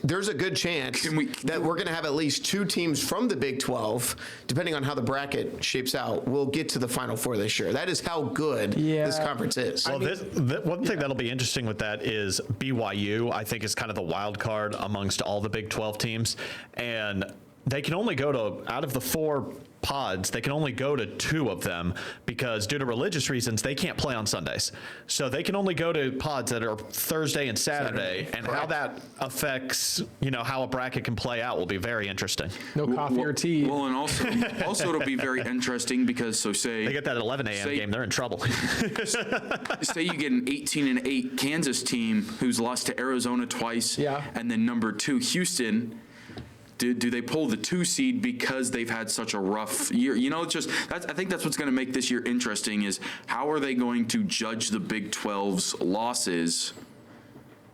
S2: there's a good chance that we're going to have at least 2 teams from the Big 12, depending on how the bracket shapes out, will get to the Final Four this year. That is how good this conference is.
S3: Well, one thing that'll be interesting with that is BYU, I think, is kind of the wild card amongst all the Big 12 teams. And they can only go to, out of the 4 pods, they can only go to 2 of them because due to religious reasons, they can't play on Sundays. So they can only go to pods that are Thursday and Saturday, and how that affects, how a bracket can play out will be very interesting.
S5: No coffee or tea.
S1: Well, and also it'll be very interesting because say
S3: They get that 11 a.m. game, they're in trouble.
S1: say you get an 18-8 Kansas team who's lost to Arizona twice,
S5: Yeah.
S1: and then number 2 Houston. Do they pull the 2 seed because they've had such a rough year? I think that's what's going to make this year interesting is how are they going to judge the Big 12's losses?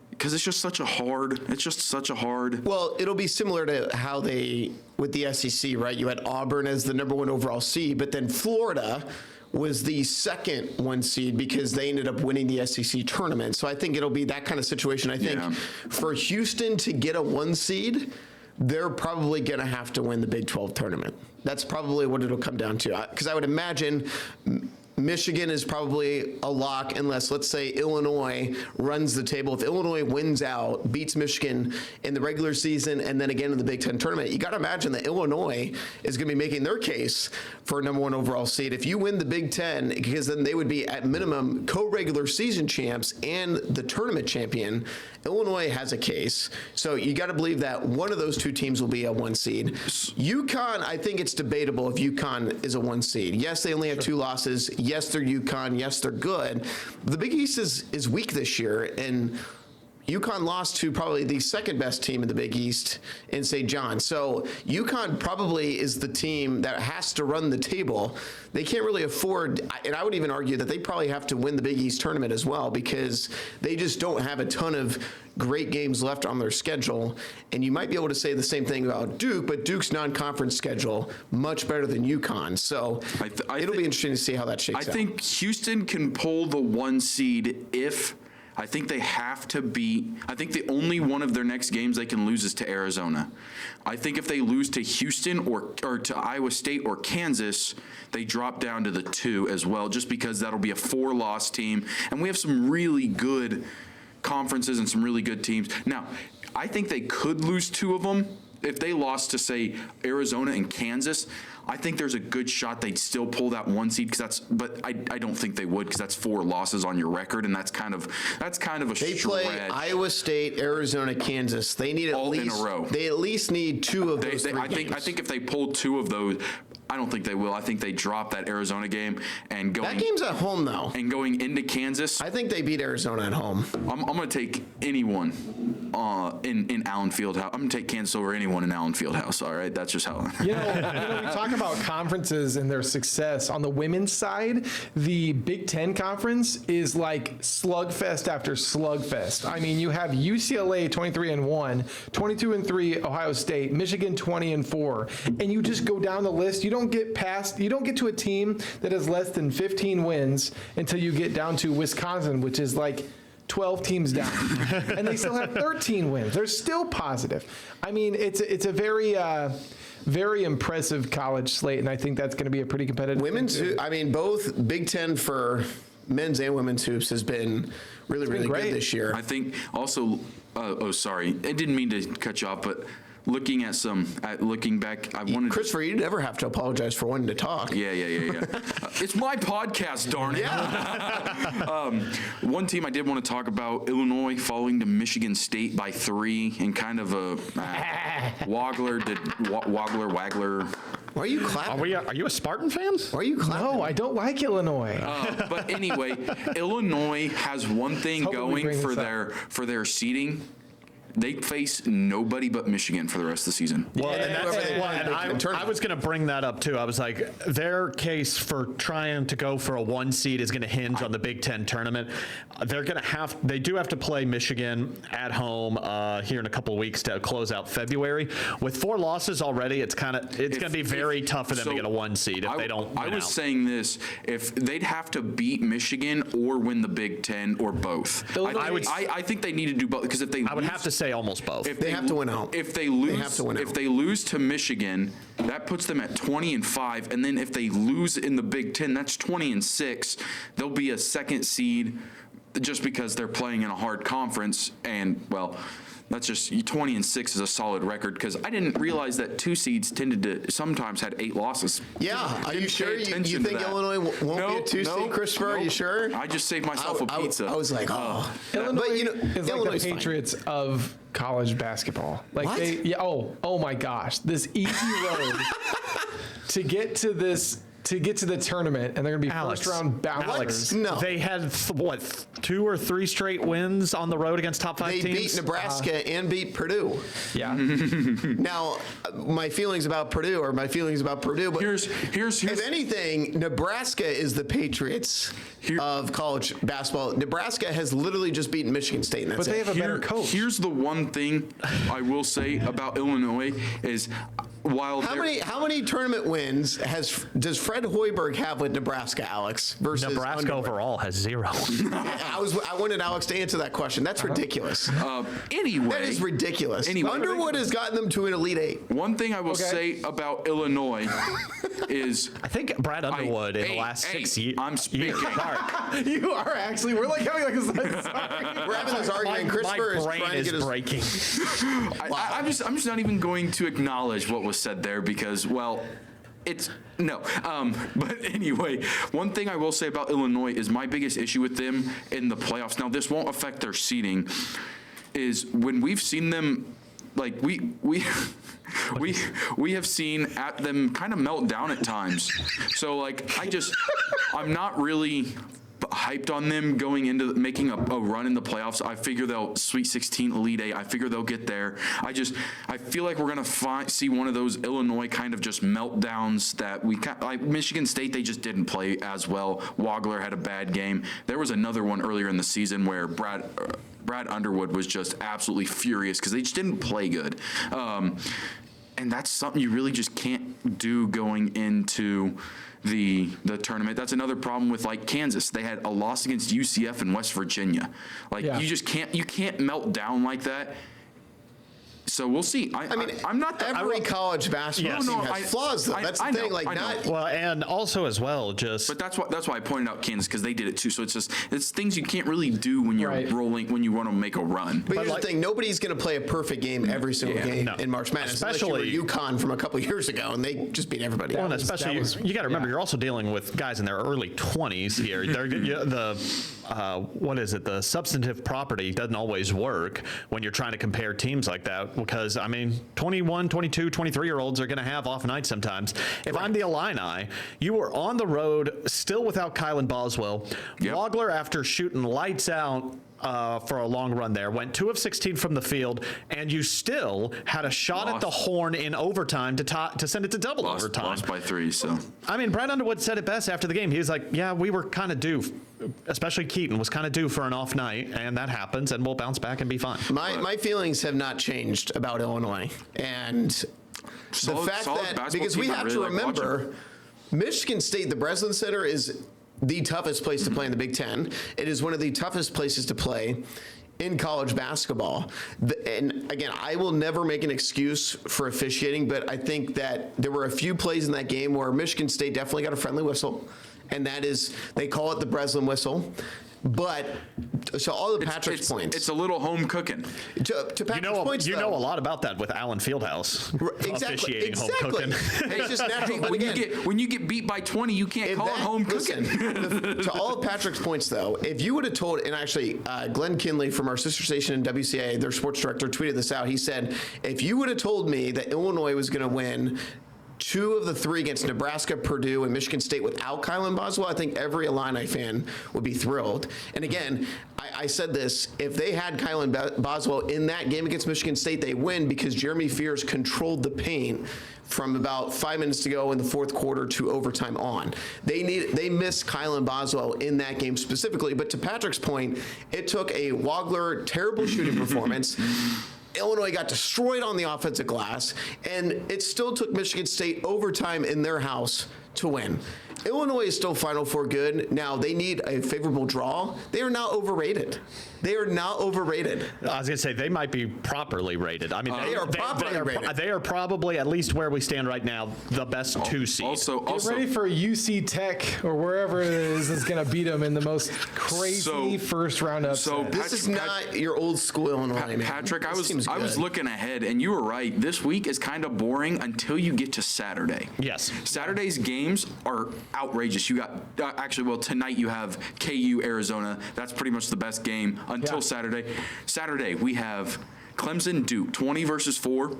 S1: Because it's just such a hard.
S2: Well, it'll be similar to how with the SEC, right? You had Auburn as the number 1 overall seed, but then Florida was the second 1 seed because they ended up winning the SEC tournament. So I think it'll be that kind of situation. I think for Houston to get a 1 seed, they're probably going to have to win the Big 12 tournament. That's probably what it'll come down to. Because I would imagine Michigan is probably a lock unless, let's say, Illinois runs the table. If Illinois wins out, beats Michigan in the regular season, and then again in the Big Ten tournament, you got to imagine that Illinois is going to be making their case for a number 1 overall seed. If you win the Big Ten, because then they would be at minimum co-regular season champs and the tournament champion, Illinois has a case. So you got to believe that one of those 2 teams will be a 1 seed. UConn, I think it's debatable if UConn is a 1 seed. Yes, they only have 2 losses. Yes, they're UConn. Yes, they're good. The Big East is weak this year, and UConn lost to probably the second best team in the Big East in St. John. So UConn probably is the team that has to run the table. They can't really afford, and I would even argue that they probably have to win the Big East tournament as well because they just don't have a ton of great games left on their schedule. And you might be able to say the same thing about Duke, but Duke's non-conference schedule the better than UConn. So it'll be interesting to see how that shakes out.
S1: I think Houston can pull the 1 seed if I think they have to beat. I think the only one of their next games they can lose is to Arizona. I think if they lose to Houston or to Iowa State or Kansas, they drop down to the 2 as well, just because that'll be a 4-loss team. And we have some really good conferences and some really good teams. Now, I think they could lose 2 of them. If they lost to, say, Arizona and Kansas, I think there's a good shot they'd still pull that 1 seed but I don't think they would because that's 4 losses on your record, and that's kind of a
S2: They
S1: stretch.
S2: play Iowa State, Arizona, Kansas. They need
S1: all in a row.
S2: They at least need 2 of those 3 games.
S1: I think if they pulled 2 of those, I don't think they will. I think they drop that Arizona game and
S2: That game's at home, though.
S1: and going into Kansas.
S2: I think they beat Arizona at home.
S1: I'm going to take anyone in Allen Fieldhouse. I'm going to take Kansas over anyone in Allen Fieldhouse. All right, that's just how.
S5: We talk about conferences and their success. On the women's side, the Big Ten Conference is like slugfest after slugfest. I mean, you have UCLA 23-1, 22-3 Ohio State, Michigan 20-4, and you just go down the list. You don't get to a team that has less than 15 wins until you get down to Wisconsin, which is like 12 teams down, and they still have 13 wins. They're still positive. I mean, it's a very impressive college slate, and I think that's going to be a pretty competitive.
S2: Both Big Ten for men's and women's hoops has been really
S5: great
S2: good this year.
S1: I think also. Sorry, I didn't mean to cut you off, but. Looking back, I wanted.
S2: Christopher, you never have to apologize for wanting to talk.
S1: Yeah. It's my podcast, darn it.
S2: Yeah.
S1: One team I did want to talk about: Illinois falling to Michigan State by 3 in kind of a waggler.
S2: Why are you clapping?
S3: Are you a Spartan fan?
S2: Why are you clapping?
S5: No, I don't like Illinois.
S1: But anyway, Illinois has one thing
S5: Hopefully we
S1: going
S5: bring
S1: for
S5: this
S1: their seeding. They face nobody but Michigan for the rest of the season.
S3: Well, I was going to bring that up too. I was like, their case for trying to go for a 1 seed is going to hinge on the Big Ten tournament. They do have to play Michigan at home here in a couple of weeks to close out February. With 4 losses already, it's going to be very tough for them to get a 1 seed if they don't win
S1: I was
S3: out.
S1: saying this: if they'd have to beat Michigan or win the Big Ten or both. I think they need to do both because if they
S3: I would have to say almost both.
S2: They have to win out.
S1: If they lose,
S2: have to win out.
S1: If they lose to Michigan, that puts them at 20-5, and then if they lose in the Big Ten, that's 20-6. They'll be a 2nd seed, just because they're playing in a hard conference, and well. That's just 20-6 is a solid record because I didn't realize that 2 seeds tended to sometimes had 8 losses.
S2: Yeah, are you
S1: Didn't
S2: sure
S1: pay
S2: you
S1: attention to
S2: think
S1: that.
S2: Illinois won't be a
S1: Nope,
S2: 2 seed,
S1: nope,
S2: Christopher? Are you
S1: nope.
S2: sure?
S1: I just saved myself a pizza.
S2: I was like, oh.
S5: Illinois
S2: But,
S5: is like
S2: Illinois
S5: the Patriots of college basketball. Like
S2: What?
S5: oh my gosh, this easy road to get to the tournament, and they're gonna be
S3: Alex,
S5: first round bouncers.
S2: No.
S3: They had 2 or 3 straight wins on the road against top 5
S2: They
S3: teams.
S2: beat Nebraska and beat Purdue.
S5: Yeah.
S2: Now, my feelings about Purdue are my feelings about Purdue, but
S1: Here's
S2: if anything, Nebraska is the Patriots of college basketball. Nebraska has literally just beaten Michigan State, and that's
S5: But they
S2: it.
S5: have a better coach.
S1: Here's the one thing I will say about Illinois is while
S2: How many tournament wins does Fred Hoiberg have with Nebraska, Alex? Versus
S3: Nebraska
S2: Underwood?
S3: overall has 0.
S2: I wanted Alex to answer that question. That's ridiculous.
S1: anyway,
S2: That is ridiculous.
S1: Anyway.
S2: Underwood has gotten them to an Elite Eight.
S1: one thing I will
S5: Okay.
S1: say about Illinois is
S3: I think Brad Underwood in the
S1: hey,
S3: last
S1: hey,
S3: 6 years.
S1: I'm speaking.
S5: You are actually. We're like having like a sorry.
S2: We're having this argument.
S3: My
S2: Christopher is
S3: brain
S2: trying to
S3: is
S2: get his.
S3: breaking.
S1: I'm just not even going to acknowledge what was said there because, well, it's no. But anyway, one thing I will say about Illinois is my biggest issue with them in the playoffs. Now, this won't affect their seeding. Is when we've seen them, like we have seen at them kind of melt down at times. So like I'm not really hyped on them going into making a run in the playoffs. I figure they'll Sweet 16, Elite 8. I figure they'll get there. I feel like we're gonna see one of those Illinois kind of just meltdowns that like Michigan State. They just didn't play as well. Wagler had a bad game. There was another one earlier in the season where Brad Underwood was just absolutely furious because they just didn't play good. And that's something you really just can't do going into the tournament. That's another problem with like Kansas. They had a loss against UCF and West Virginia. Like
S5: Yeah.
S1: you can't melt down like that. So we'll see. I'm not that
S2: Every college basketball
S3: Yes.
S2: team
S1: No, no,
S2: has flaws, though. That's the thing.
S1: know,
S2: Like
S1: I know.
S2: not.
S3: Well, and also as well, just
S1: But that's why I pointed out Kansas because they did it too. So it's things you can't really do when you're
S5: Right.
S1: rolling when you want to make a run.
S2: But here's the thing: nobody's going to play a perfect game every single game
S3: no.
S2: in March Madness,
S3: Especially-
S2: unless you were UConn from a couple years ago, and they just beat everybody.
S3: Well, and
S5: that
S3: especially
S5: was-
S3: you got to remember,
S5: yeah.
S3: you're also dealing with guys in their early 20s here. They're, what is it? The substantive property doesn't always work when you're trying to compare teams like that because, I mean, 21, 22, 23-year-olds are going to have off nights sometimes. If I'm the Illini, you were on the road still without Kylan Boswell.
S1: Yep.
S3: Wagler, after shooting lights out for a long run there, went 2 of 16 from the field, and you still had a shot at the horn in overtime to send it to double overtime.
S1: Lost by 3. So
S3: I mean, Brad Underwood said it best after the game. He was like, yeah, we were kind of due, especially Keaton was kind of due for an off night, and that happens, and we'll bounce back and be fine.
S2: My feelings have not changed about Illinois, and the fact that
S1: basketball
S2: because we
S1: team I
S2: have
S1: really
S2: to
S1: like watching.
S2: remember, Michigan State, the Breslin Center is the toughest place to play in the Big Ten. It is one of the toughest places to play in college basketball. And again, I will never make an excuse for officiating, but I think that there were a few plays in that game where Michigan State definitely got a friendly whistle, and that is, they call it the Breslin whistle. But so all of Patrick's points.
S1: It's a little home cooking.
S2: To Patrick's points,
S3: You
S2: though,
S3: know a lot about that with Alan Fieldhouse
S2: Exactly.
S3: officiating home cooking.
S2: It's just natural. But again,
S1: When you get beat by 20, you can't call it home cooking.
S2: To all of Patrick's points, though, if you would have told, and actually, Glenn Kinley from our sister station in WCA, their sports director, tweeted this out. He said, if you would have told me that Illinois was going to win 2 of the 3 against Nebraska, Purdue, and Michigan State without Kylan Boswell, I think every Illini fan would be thrilled. And again, I said this, if they had Kylan Boswell in that game against Michigan State, they win because Jeremy Fears controlled the paint from about 5 minutes to go in the fourth quarter to overtime on. They missed Kylan Boswell in that game specifically, but to Patrick's point, it took a Wagler terrible shooting performance. Illinois got destroyed on the offensive glass, and it still took Michigan State overtime in their house to win. Illinois is still Final Four good. Now, they need a favorable draw. They are not overrated. They are not overrated.
S3: I was going to say, they might be properly rated. I mean,
S2: They are properly rated.
S3: They are probably, at least where we stand right now, the best 2 seed.
S5: Get ready for UC Tech or wherever it is going to beat them in the most crazy first round upset.
S1: So
S2: This is not your old school Illinois, man.
S1: Patrick, I
S2: This team's
S1: was
S2: good.
S1: looking ahead, and you were right. This week is kind of boring until you get to Saturday.
S3: Yes.
S1: Saturday's games are outrageous. You got tonight you have KU Arizona. That's pretty much the best game until
S5: Yeah.
S1: Saturday. Saturday we have Clemson Duke 20 versus 4.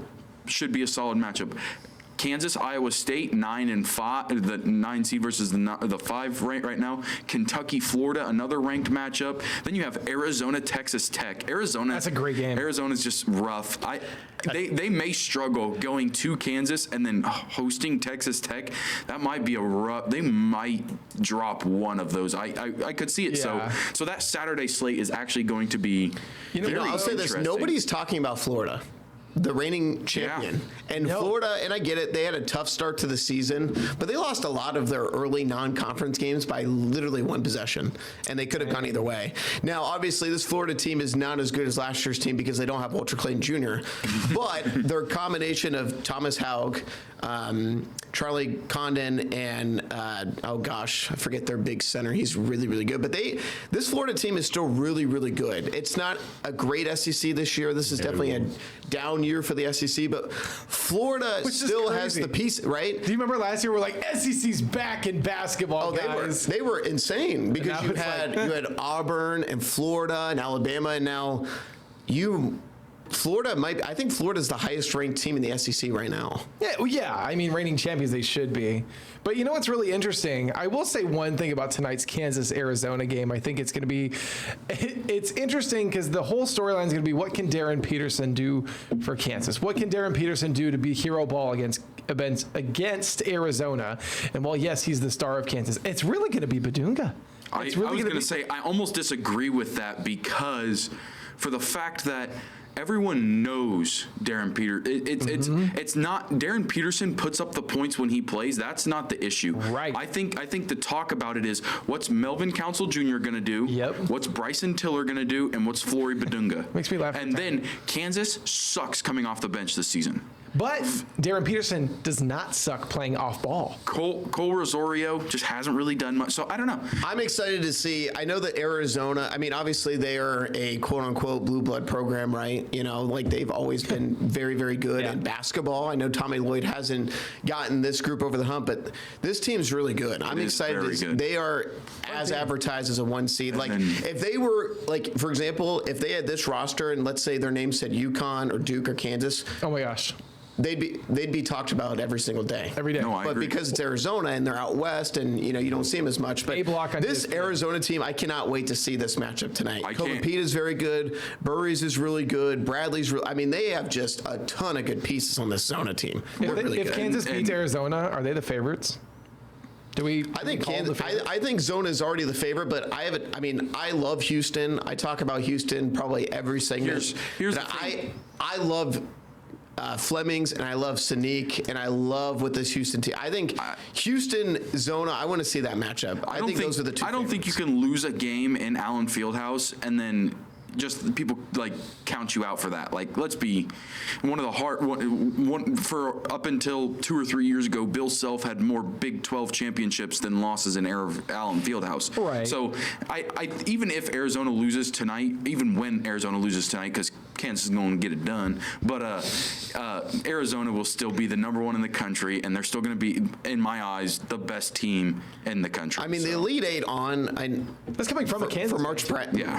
S1: Should be a solid matchup. Kansas, Iowa State, 9 and 5, the 9 seed versus the 5 ranked right now. Kentucky, Florida, another ranked matchup. Then you have Arizona, Texas Tech. Arizona,
S5: That's a great game.
S1: Arizona's just rough. They may struggle going to Kansas and then hosting Texas Tech. That might be a rough. They might drop one of those. I could see it.
S5: Yeah.
S1: So that Saturday slate is actually going to be. Very
S2: I'll say this:
S1: interesting.
S2: nobody's talking about Florida, the reigning champion. And Florida, and I get it, they had a tough start to the season, but they lost a lot of their early non-conference games by literally one possession, and they could have gone either way. Now, obviously, this Florida team is not as good as last year's team because they don't have Walter Clayton Jr., but their combination of Thomas Haug, Charlie Condon, and I forget their big center. He's really, really good. But this Florida team is still really, really good. It's not a great SEC this year. This is definitely a down year for the SEC, but Florida
S5: Which is
S2: still has
S5: crazy.
S2: the piece, right?
S5: Do you remember last year we're like, SEC's back in basketball, guys?
S2: They were insane because
S5: now
S2: you
S5: it's
S2: had
S5: like-
S2: you had Auburn and Florida and Alabama, and now I think Florida's the highest ranked team in the SEC right now.
S5: Yeah. I mean, reigning champions, they should be. But you know what's really interesting? I will say one thing about tonight's Kansas-Arizona game. I think it's going to be, it's interesting because the whole storyline is going to be what can Darren Peterson do for Kansas? What can Darren Peterson do to be hero ball against Arizona? And while, yes, he's the star of Kansas, it's really going to be Badunga.
S1: I was going to say, I almost disagree with that because for the fact that everyone knows Darren it's not Darren Peterson puts up the points when he plays. That's not the issue.
S5: Right.
S1: I think the talk about it is what's Melvin Council Jr. going to do?
S5: Yep.
S1: What's Bryson Tiller going to do? And what's Flory Badunga?
S5: Makes me laugh
S1: And
S5: every time.
S1: then Kansas sucks coming off the bench this season.
S5: But Darren Peterson does not suck playing off ball.
S1: Cole Rosario just hasn't really done much. So I don't know.
S2: I'm excited to see. I know that Arizona, I mean, obviously they are a quote unquote blue blood program, right? You know, like they've always been very, very good in basketball. I know Tommy Lloyd hasn't gotten this group over the hump, but this team's really good. I'm
S1: is
S2: excited.
S1: very good.
S2: They are as advertised as a 1 seed. Like if they were, like, for example, if they had this roster and let's say their name said UConn or Duke or Kansas,
S5: Oh my gosh.
S2: they'd be talked about every single day.
S5: Every day.
S1: No, I
S2: But
S1: agree.
S2: because it's Arizona and they're out west and, you know, you don't see them as much. But
S5: A block on
S2: this
S5: Disney.
S2: Arizona team, I cannot wait to see this matchup tonight.
S1: I
S2: Kobe
S1: can't.
S2: Pete is very good. Burries is really good. Bradley's I mean, they have just a ton of good pieces on this Zona team. They're really
S5: If
S2: good.
S5: Kansas
S1: And-
S5: beats Arizona, are they the favorites? Do we?
S2: I think
S5: call them
S2: Kansas,
S5: the favorite?
S2: I think Zona is already the favorite, but I love Houston. I talk about Houston probably every segment.
S1: Here's
S2: But
S1: the thing.
S2: I love Flemings and I love Sneak and I love what this Houston team. I think Houston Zona. I want to see that matchup. I think those are the two.
S1: I don't think you
S2: favorites.
S1: can lose a game in Allen Fieldhouse and then just people like count you out for that. Like, let's be one of the one for up until 2 or 3 years ago, Bill Self had more Big 12 championships than losses in Allen Fieldhouse.
S5: Right.
S1: So I even if Arizona loses tonight, even when Arizona loses tonight, because Kansas is going to get it done, but Arizona will still be the number 1 in the country, and they're still going to be, in my eyes, the best team in the country.
S2: I mean, the Elite Eight
S5: That's coming from a Kansas.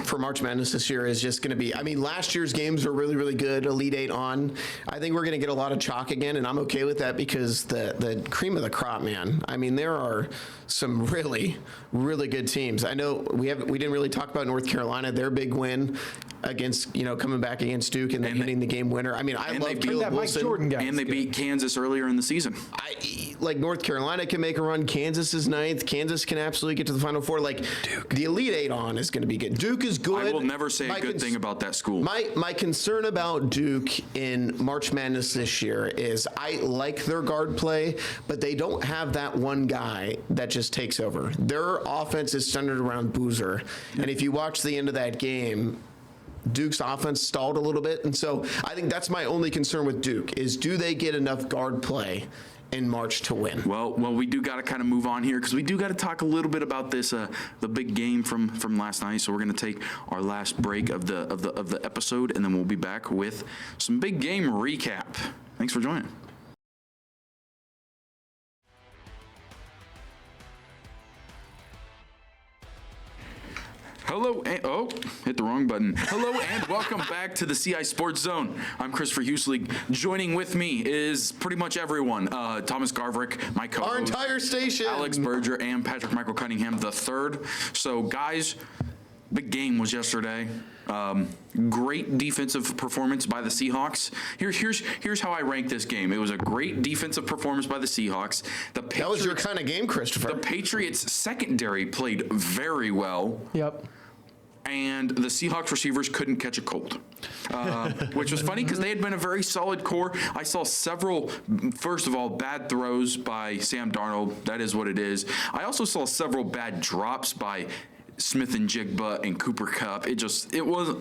S2: for March Madness this year is just going to be. I mean, last year's games were really, really good. Elite Eight on. I think we're going to get a lot of chalk again, and I'm okay with that because the cream of the crop, man. I mean, there are some really, really good teams. I know we didn't really talk about North Carolina. Their big win against coming back against Duke and then hitting the game winner. I mean, I
S1: and
S2: love
S1: they beat
S2: Caleb
S5: that Mike
S2: Wilson.
S5: Jordan guy.
S1: And they beat Kansas earlier in the season.
S2: Like North Carolina can make a run. Kansas is ninth. Kansas can absolutely get to the Final Four. Like the Elite Eight on is going to be good. Duke is good.
S1: I will never say a good thing about that school.
S2: My concern about Duke in March Madness this year is I like their guard play, but they don't have that one guy that just takes over. Their offense is centered around Boozer, and if you watch the end of that game, Duke's offense stalled a little bit, and so I think that's my only concern with Duke is do they get enough guard play in March to win?
S1: Well, we do got to kind of move on here because we do got to talk a little bit about this the big game from last night. So we're going to take our last break of the episode, and then we'll be back with some big game recap. Thanks for joining. Hello, and, hit the wrong button. Hello, and welcome back to the CI Sports Zone. I'm Christopher Huselig. Joining with me is pretty much everyone. Thomas Garverick, my co-host.
S2: Our entire station.
S1: Alex Berger, and Patrick Michael Cunningham III. So, guys, big game was yesterday. Great defensive performance by the Seahawks. Here's how I rank this game. It was a great defensive performance by the Seahawks.
S2: That was your kind of game, Christopher.
S1: The Patriots secondary played very well.
S5: Yep.
S1: And the Seahawks receivers couldn't catch a cold, which was funny because they had been a very solid core. I saw several, first of all, bad throws by Sam Darnold. That is what it is. I also saw several bad drops by Smith and Jigba and Cooper Kupp. It was.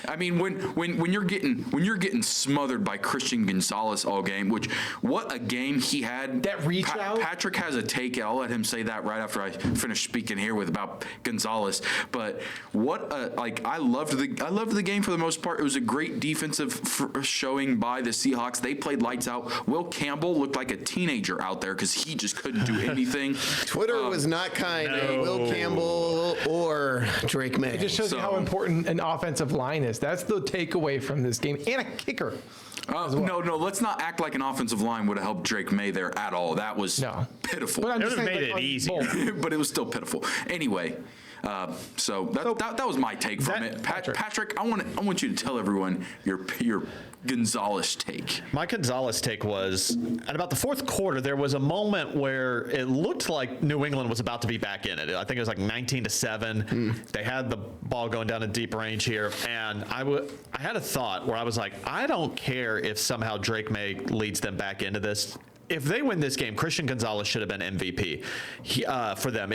S1: I mean, when you're getting smothered by Christian Gonzalez all game, which what a game he had.
S5: That reach out.
S1: Patrick has a take. I'll let him say that right after I finish speaking here about Gonzalez. But what I loved the game for the most part. It was a great defensive showing by the Seahawks. They played lights out. Will Campbell looked like a teenager out there because he just couldn't do anything.
S2: Twitter was not kind to Will Campbell or Drake May.
S5: It just shows you how important an offensive line is. That's the takeaway from this game. And a kicker.
S1: No, let's not act like an offensive line would have helped Drake May there at all. That was pitiful.
S5: But I'm
S3: It
S5: just
S3: would have
S5: saying,
S3: made
S5: like,
S3: it
S5: on
S3: easier.
S5: both.
S1: But it was still pitiful. Anyway, so that was my take from it. Patrick, I want you to tell everyone your Gonzalez take.
S3: My Gonzalez take was, at about the fourth quarter, there was a moment where it looked like New England was about to be back in it. I think it was like 19-7. They had the ball going down a deep range here, and I had a thought where I was like, I don't care if somehow Drake May leads them back into this. If they win this game, Christian Gonzalez should have been MVP for them.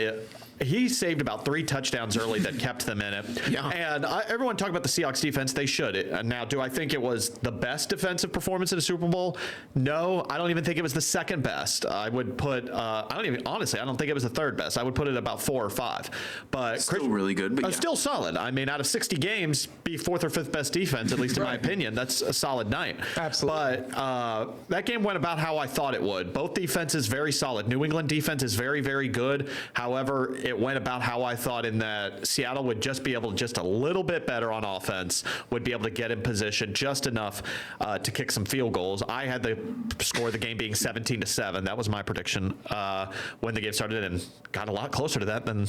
S3: He saved about 3 touchdowns early that kept them in it.
S2: Yeah.
S3: And everyone talk about the Seahawks defense. They should. Now, do I think it was the best defensive performance in a Super Bowl? No, I don't even think it was the second best. I would put, honestly, I don't think it was the third best. I would put it about 4 or 5. But
S1: Still really good, but yeah.
S3: Still solid. I mean, out of 60 games, be 4th or 5th best defense, at least in my opinion. That's a solid night.
S5: Absolutely.
S3: But that game went about how I thought it would. Both defenses very solid. New England defense is very, very good. However, it went about how I thought in that Seattle would just be able to just a little bit better on offense, would be able to get in position just enough to kick some field goals. I had the score of the game being 17-7. That was my prediction when the game started, and got a lot closer to that than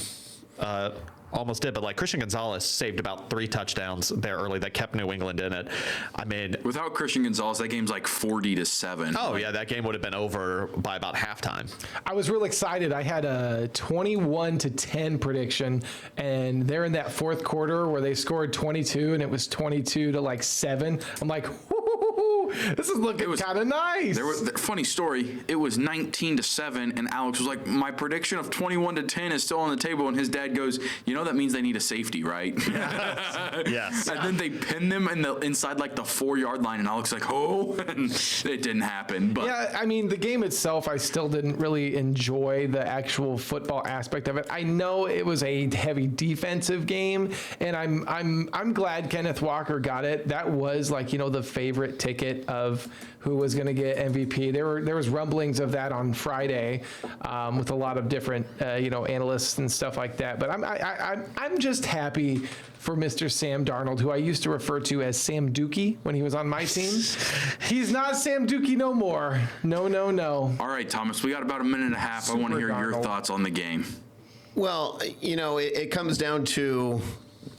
S3: almost did. But like Christian Gonzalez saved about 3 touchdowns there early that kept New England in it. I mean,
S1: without Christian Gonzalez, that game's like 40-7.
S3: Oh yeah, that game would have been over by about halftime.
S5: I was real excited. I had a 21-10 prediction, and they're in that fourth quarter where they scored 22, and it was 22-7. I'm like, this is looking kind of nice.
S1: There was funny story. It was 19-7, and Alex was like, "My prediction of 21-10 is still on the table." And his dad goes, "You know that means they need a safety, right?"
S3: Yes.
S1: And then they pinned them inside like the 4-yard line, and Alex like, "Oh," and it didn't happen. But
S5: yeah, I mean, the game itself, I still didn't really enjoy the actual football aspect of it. I know it was a heavy defensive game, and I'm glad Kenneth Walker got it. That was like, the favorite ticket of who was going to get MVP. There was rumblings of that on Friday with a lot of different analysts and stuff like that. But I'm just happy for Mr. Sam Darnold, who I used to refer to as Sam Dookie when he was on my team. He's not Sam Dookie no more. No.
S1: all right, Thomas, we got about a minute and a half. I want to hear your
S5: Darnold.
S1: thoughts on the game.
S2: Well, it comes down to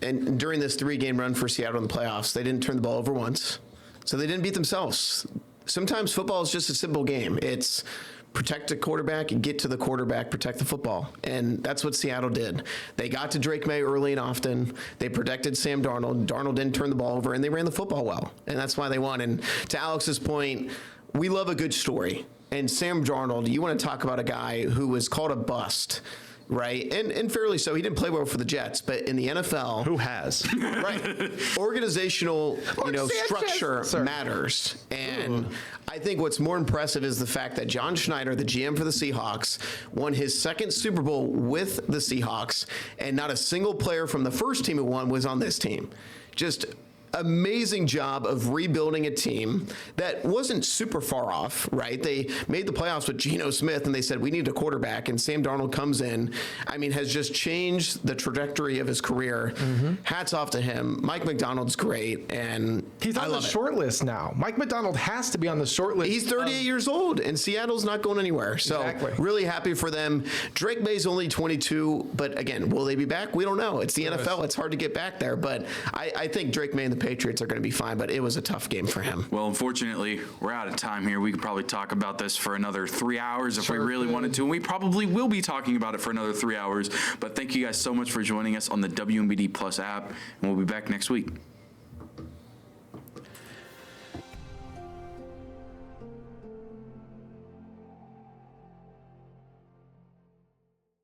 S2: and during this 3-game run for Seattle in the playoffs, they didn't turn the ball over once. So they didn't beat themselves. Sometimes football is just a simple game. It's protect the quarterback and get to the quarterback, protect the football. And that's what Seattle did. They got to Drake May early and often. They protected Sam Darnold. Darnold didn't turn the ball over, and they ran the football well. And that's why they won. And to Alex's point, we love a good story. And Sam Darnold, you want to talk about a guy who was called a bust, right? And fairly so. He didn't play well for the Jets, but in the NFL,
S3: Who has?
S2: right, organizational, structure
S5: Sir.
S2: matters. And I think what's more impressive is the fact that John Schneider, the GM for the Seahawks, won his second Super Bowl with the Seahawks, and not a single player from the first team who won was on this team. Just amazing job of rebuilding a team that wasn't super far off, right? They made the playoffs with Geno Smith, and they said, we need a quarterback, and Sam Darnold comes in, has just changed the trajectory of his career. Hats off to him. Mike McDonald's great, and
S5: He's
S2: I
S5: on the
S2: love it.
S5: short list now. Mike McDonald has to be on the short list.
S2: He's 38 years old, and Seattle's not going anywhere. So
S5: Exactly.
S2: really happy for them. Drake May's only 22, but again, will they be back? We don't know. It's the NFL. It's hard to get back there, but I think Drake May and the Patriots are going to be fine, but it was a tough game for him.
S1: Well, unfortunately, we're out of time here. We could probably talk about this for another 3 hours if we really wanted to, and we probably will be talking about it for another 3 hours. But thank you guys so much for joining us on the WMBD Plus app, and we'll be back next week.